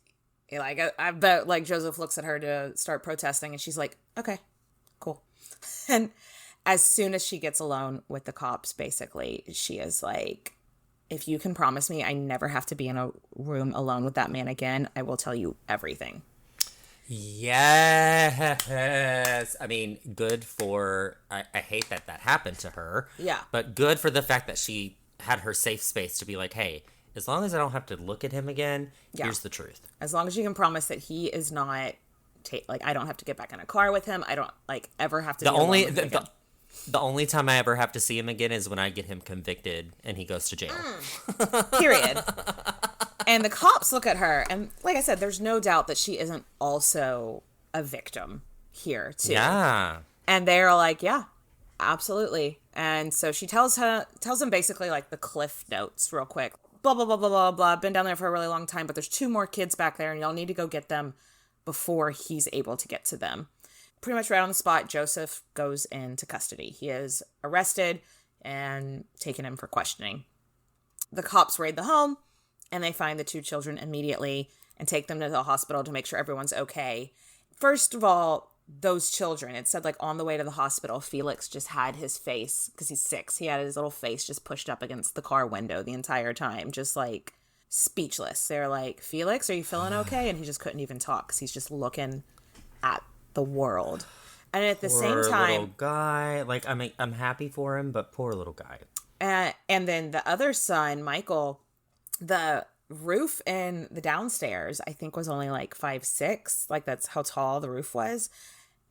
I bet, Josef looks at her to start protesting, and she's like, okay, cool. And as soon as she gets alone with the cops, basically, she is like, if you can promise me I never have to be in a room alone with that man again, I will tell you everything. Yes. I mean, good for, I hate that happened to her. Yeah. But good for the fact that she had her safe space to be like, hey, as long as I don't have to look at him again, here's the truth. As long as you can promise that he is not, I don't have to get back in a car with him. I don't, ever have to The only time I ever have to see him again is when I get him convicted and he goes to jail. Period. And the cops look at her, and like I said, there's no doubt that she isn't also a victim here, too. Yeah. And they're like, yeah, absolutely. And so she tells them basically like the cliff notes real quick. Blah, blah, blah, blah, blah, blah. Been down there for a really long time, but there's 2 more kids back there, and y'all need to go get them before he's able to get to them. Pretty much right on the spot, Josef goes into custody. He is arrested and taken in for questioning. The cops raid the home, and they find the 2 children immediately and take them to the hospital to make sure everyone's okay. First of all, those children, it said like on the way to the hospital, Felix just had his face, because he's 6, he had his little face just pushed up against the car window the entire time, just like speechless. They're like, Felix, are you feeling okay? And he just couldn't even talk because he's just looking at the world. And at the same time, little guy, like I'm happy for him, but poor little guy. And then the other son, Michael, the roof in the downstairs, I think, was only like 5'6". Like that's how tall the roof was.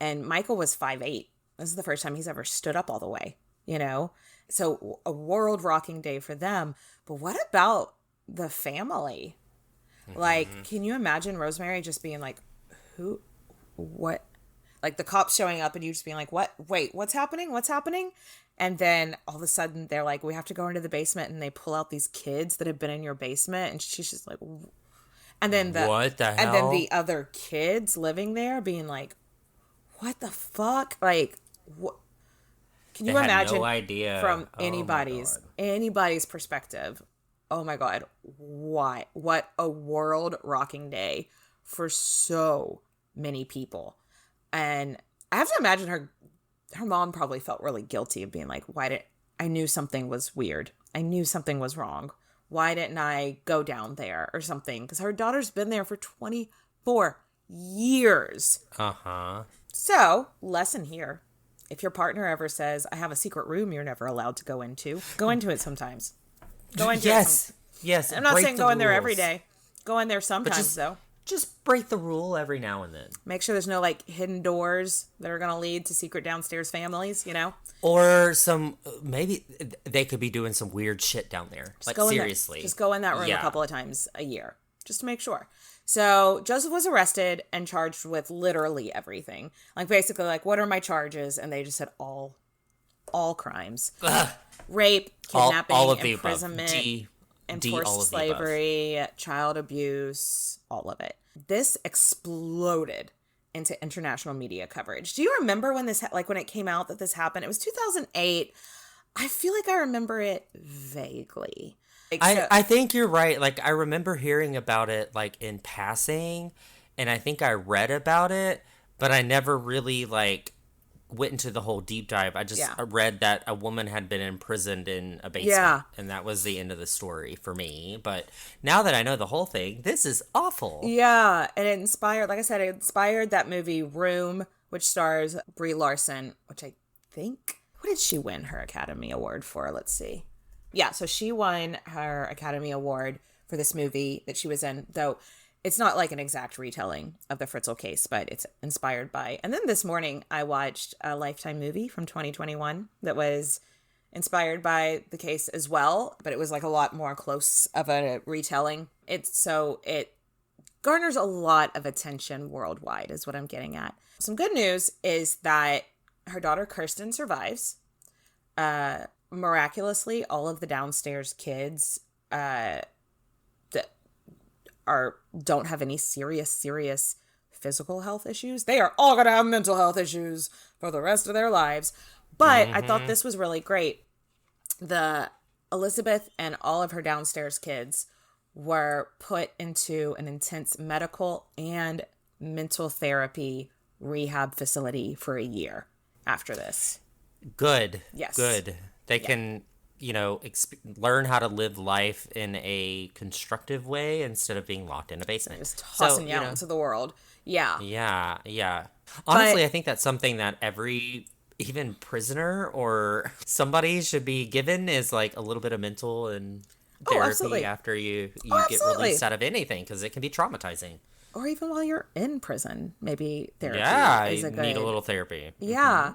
And Michael was 5'8". This is the first time he's ever stood up all the way, you know? So a world-rocking day for them. But what about the family? Like, can you imagine Rosemary just being like, who, what? Like the cops showing up and you just being like, what? Wait, what's happening? What's happening? And then all of a sudden they're like, we have to go into the basement, and they pull out these kids that have been in your basement. And she's just like, and then what the hell? And then the other kids living there being like, what the fuck? Like, what? Can you imagine? No idea from anybody's perspective? Oh my God. What a world rocking day for so many people. And I have to imagine her mom probably felt really guilty of being like, I knew something was weird. I knew something was wrong. Why didn't I go down there or something? Because her daughter's been there for 24 years. Uh-huh. So, lesson here. If your partner ever says, I have a secret room you're never allowed to go into it sometimes. Go into it. Yes. I'm not saying go in there every day. Go in there sometimes, though. Just break the rule every now and then. Make sure there's no like hidden doors that are going to lead to secret downstairs families, you know? Or maybe they could be doing some weird shit down there. Just like seriously. Just go in that room a couple of times a year, just to make sure. So Josef was arrested and charged with literally everything. Like basically like, what are my charges? And they just said all crimes. Rape, kidnapping, all of imprisonment, enforced slavery, child abuse, all of it. This exploded into international media coverage. Do you remember when this, when it came out that this happened? It was 2008. I feel like I remember it vaguely. I think you're right. Like, I remember hearing about it, like, in passing, and I think I read about it, but I never really, like, went into the whole deep dive. I just read that a woman had been imprisoned in a basement, and that was the end of the story for me. But now that I know the whole thing, this is awful. Yeah, and it inspired, like I said, it inspired that movie Room, which stars Brie Larson, which I think, what did she win her Academy Award for? Let's see. Yeah, so she won her Academy Award for this movie that she was in, though it's not like an exact retelling of the Fritzl case, but it's inspired by. And then this morning, I watched a Lifetime movie from 2021 that was inspired by the case as well, but it was like a lot more close of a retelling. It garners a lot of attention worldwide, is what I'm getting at. Some good news is that her daughter Kirsten survives. Miraculously, all of the downstairs kids don't have any serious physical health issues. They are all gonna have mental health issues for the rest of their lives. But I thought this was really great. The Elizabeth and all of her downstairs kids were put into an intense medical and mental therapy rehab facility for a year after this. Good. Yes. Good. They can, learn how to live life in a constructive way instead of being locked in a basement. Just tossing you out into the world. Yeah. Yeah. Honestly, I think that's something that every, even prisoner or somebody should be given is like a little bit of mental and therapy after you get released out of anything, because it can be traumatizing. Or even while you're in prison, maybe therapy is a good... Yeah, you need a little therapy. Yeah.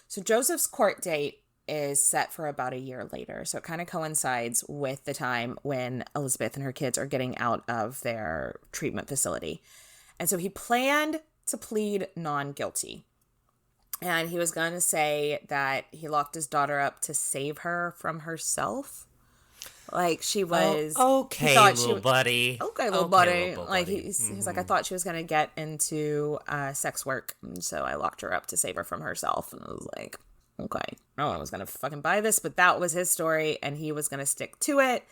So Josef's court date is set for about a year later. So it kind of coincides with the time when Elizabeth and her kids are getting out of their treatment facility. And so he planned to plead non-guilty. And he was going to say that he locked his daughter up to save her from herself. Like she was... Oh, okay, little buddy. Okay, little buddy. Like he's like, I thought she was going to get into sex work. And so I locked her up to save her from herself. And I was like, okay, no one was going to fucking buy this. But that was his story. And he was going to stick to it.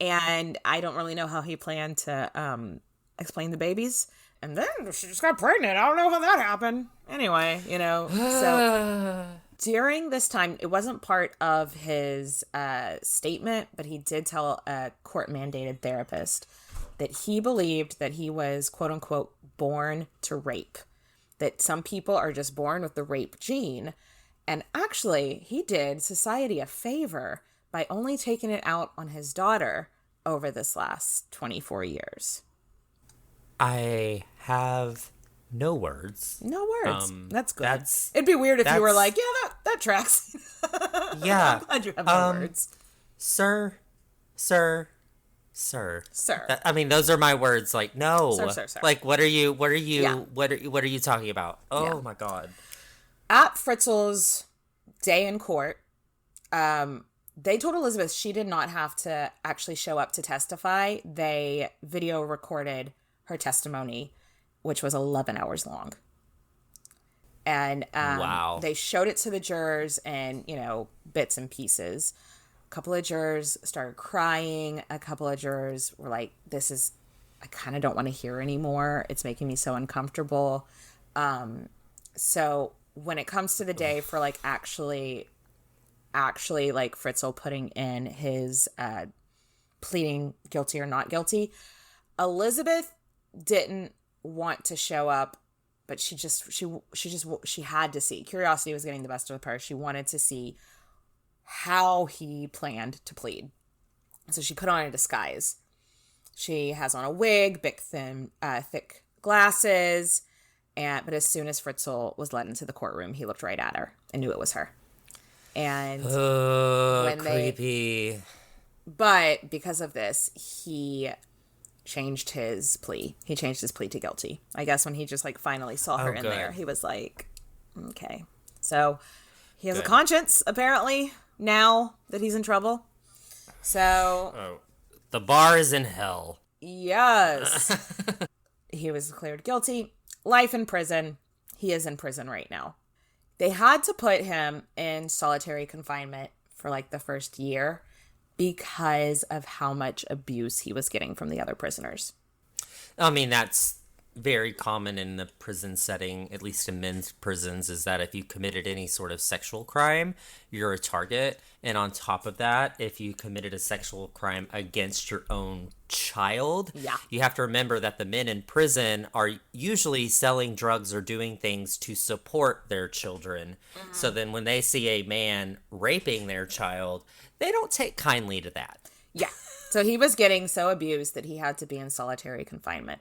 And I don't really know how he planned to explain the babies. And then she just got pregnant. I don't know how that happened. Anyway, so during this time, it wasn't part of his statement, but he did tell a court-mandated therapist that he believed that he was, quote unquote, born to rape. That some people are just born with the rape gene. And actually, he did society a favor by only taking it out on his daughter over this last 24 years. I have no words. No words. That's good. It'd be weird if you were like, yeah, that tracks. Yeah. I'm glad you have no words. Sir. I mean, those are my words. Like, no. Sir. Like, what are you talking about? Oh my God. At Fritzl's day in court, they told Elizabeth she did not have to actually show up to testify. They video recorded her testimony, which was 11 hours long. And wow. They showed it to the jurors and, bits and pieces. A couple of jurors started crying. A couple of jurors were like, I kind of don't want to hear anymore. It's making me so uncomfortable. So when it comes to the day for like actually like Fritzl putting in his pleading guilty or not guilty, Elizabeth didn't want to show up, but she had to see. Curiosity was getting the best of her. She wanted to see how he planned to plead. So she put on a disguise. She has on a wig, thick glasses, but as soon as Fritzl was let into the courtroom, he looked right at her and knew it was her. And creepy. But because of this, he changed his plea. He changed his plea to guilty. I guess when he just like finally saw her in there, he was like, okay. So he has a conscience apparently now that he's in trouble. So the bar is in hell. Yes. He was declared guilty. Life in prison. He is in prison right now. They had to put him in solitary confinement for like the first year because of how much abuse he was getting from the other prisoners. I mean, that's very common in the prison setting, at least in men's prisons, is that if you committed any sort of sexual crime, you're a target. And on top of that, if you committed a sexual crime against your own child, you have to remember that the men in prison are usually selling drugs or doing things to support their children. Mm-hmm. So then when they see a man raping their child, they don't take kindly to that. Yeah. So he was getting so abused that he had to be in solitary confinement.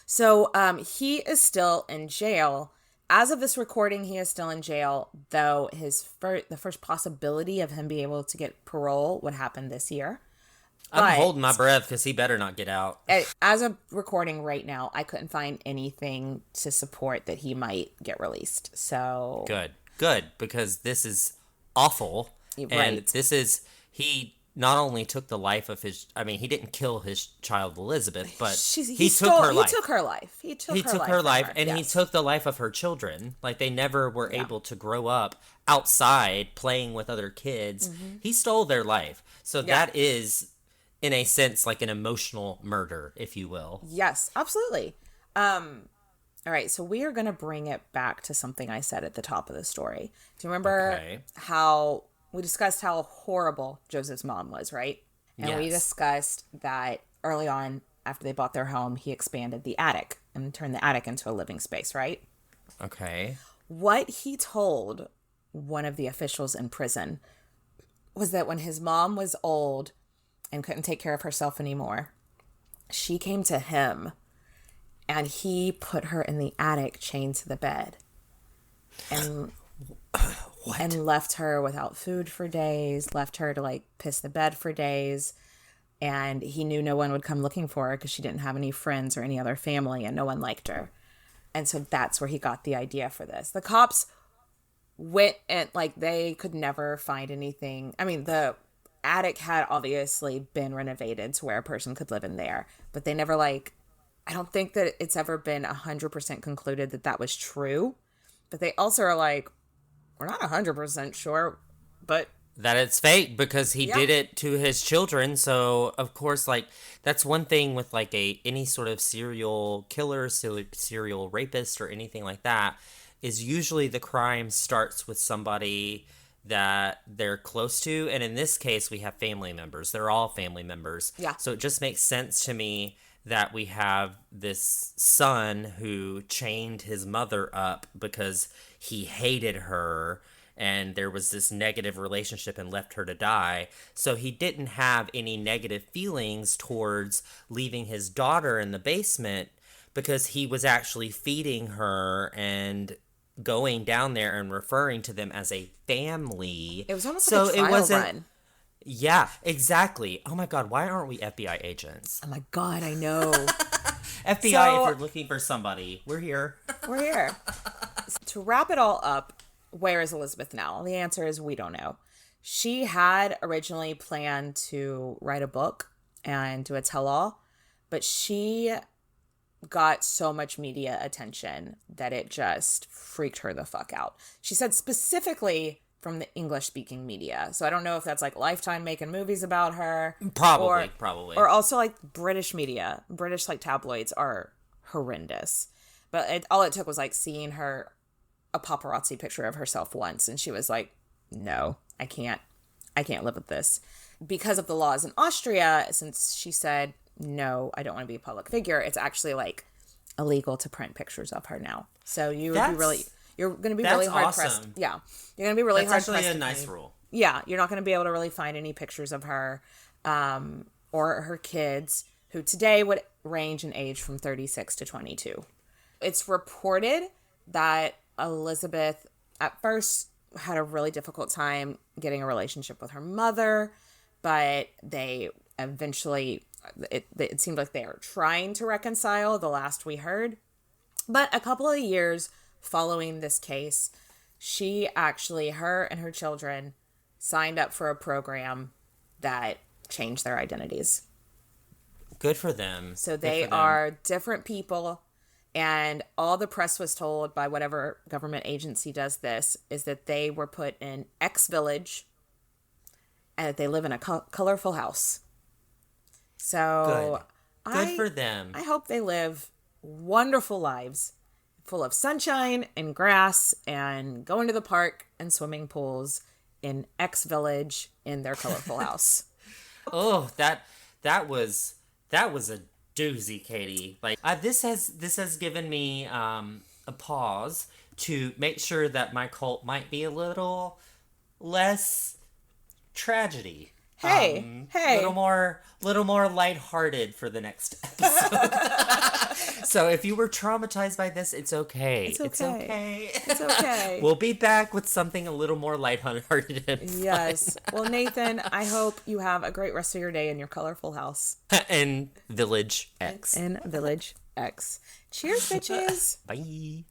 So he is still in jail. As of this recording, he is still in jail, though the first possibility of him being able to get parole would happen this year. I'm holding my breath because he better not get out. As of recording right now, I couldn't find anything to support that he might get released. So Good, because this is awful. Right. And he not only took the life of he didn't kill his child Elizabeth, but he took her life. He took her life. He took her life, and yes. he took the life of her children. Like, they never were able to grow up outside playing with other kids. Mm-hmm. He stole their life. So that is, in a sense, like an emotional murder, if you will. Yes, absolutely. All right, so we are going to bring it back to something I said at the top of the story. Do you remember how we discussed how horrible Joseph's mom was, right? And we discussed that early on, after they bought their home, he expanded the attic and turned the attic into a living space, right? Okay. What he told one of the officials in prison was that when his mom was old and couldn't take care of herself anymore, she came to him and he put her in the attic chained to the bed. And What? And left her without food for days, left her to like piss the bed for days. And he knew no one would come looking for her because she didn't have any friends or any other family and no one liked her. And so that's where he got the idea for this. The cops went and like they could never find anything. I mean, the attic had obviously been renovated to where a person could live in there, but they never like, I don't think that it's ever been 100% concluded that that was true. But they also are like, we're not 100% sure, but that it's fake because he did it to his children. So of course, like that's one thing with like any sort of serial killer, serial rapist or anything like that is usually the crime starts with somebody that they're close to. And in this case, we have family members. They're all family members. Yeah. So it just makes sense to me that we have this son who chained his mother up because he hated her and there was this negative relationship and left her to die. So he didn't have any negative feelings towards leaving his daughter in the basement because he was actually feeding her and going down there and referring to them as a family. It was almost like a trial run. Yeah, exactly. Oh my God, why aren't we FBI agents? Oh my God, I know. FBI, if you're looking for somebody, we're here. We're here. To wrap it all up, where is Elizabeth now? The answer is we don't know. She had originally planned to write a book and do a tell-all, but she got so much media attention that it just freaked her the fuck out. She said specifically from the English-speaking media. So I don't know if that's like Lifetime making movies about her. Probably. Or also like British media. British like tabloids are horrendous. But all it took was like seeing her, a paparazzi picture of herself once, and she was like, no, I can't live with this. Because of the laws in Austria, since she said, no, I don't want to be a public figure, it's actually like illegal to print pictures of her now. So you're going to be really hard pressed. Yeah. You're going to be really hard pressed. That's actually a nice rule. Yeah. You're not going to be able to really find any pictures of her or her kids, who today would range in age from 36 to 22. It's reported that Elizabeth at first had a really difficult time getting a relationship with her mother, but they eventually, it seemed like they were trying to reconcile, the last we heard. But a couple of years following this case, her and her children signed up for a program that changed their identities. Good for them. So they are different people. And all the press was told by whatever government agency does this is that they were put in X village and that they live in a colorful house. So good for them. I hope they live wonderful lives full of sunshine and grass and going to the park and swimming pools in X village in their colorful house. Oh, that was a doozy, Katie. Like this has given me a pause to make sure that my cult might be a little less tragedy. Hey, little more lighthearted for the next episode. So if you were traumatized by this, it's okay. It's okay. We'll be back with something a little more lighthearted. Yes. Well, Nathan, I hope you have a great rest of your day in your colorful house. In Village X. Cheers, bitches. Bye.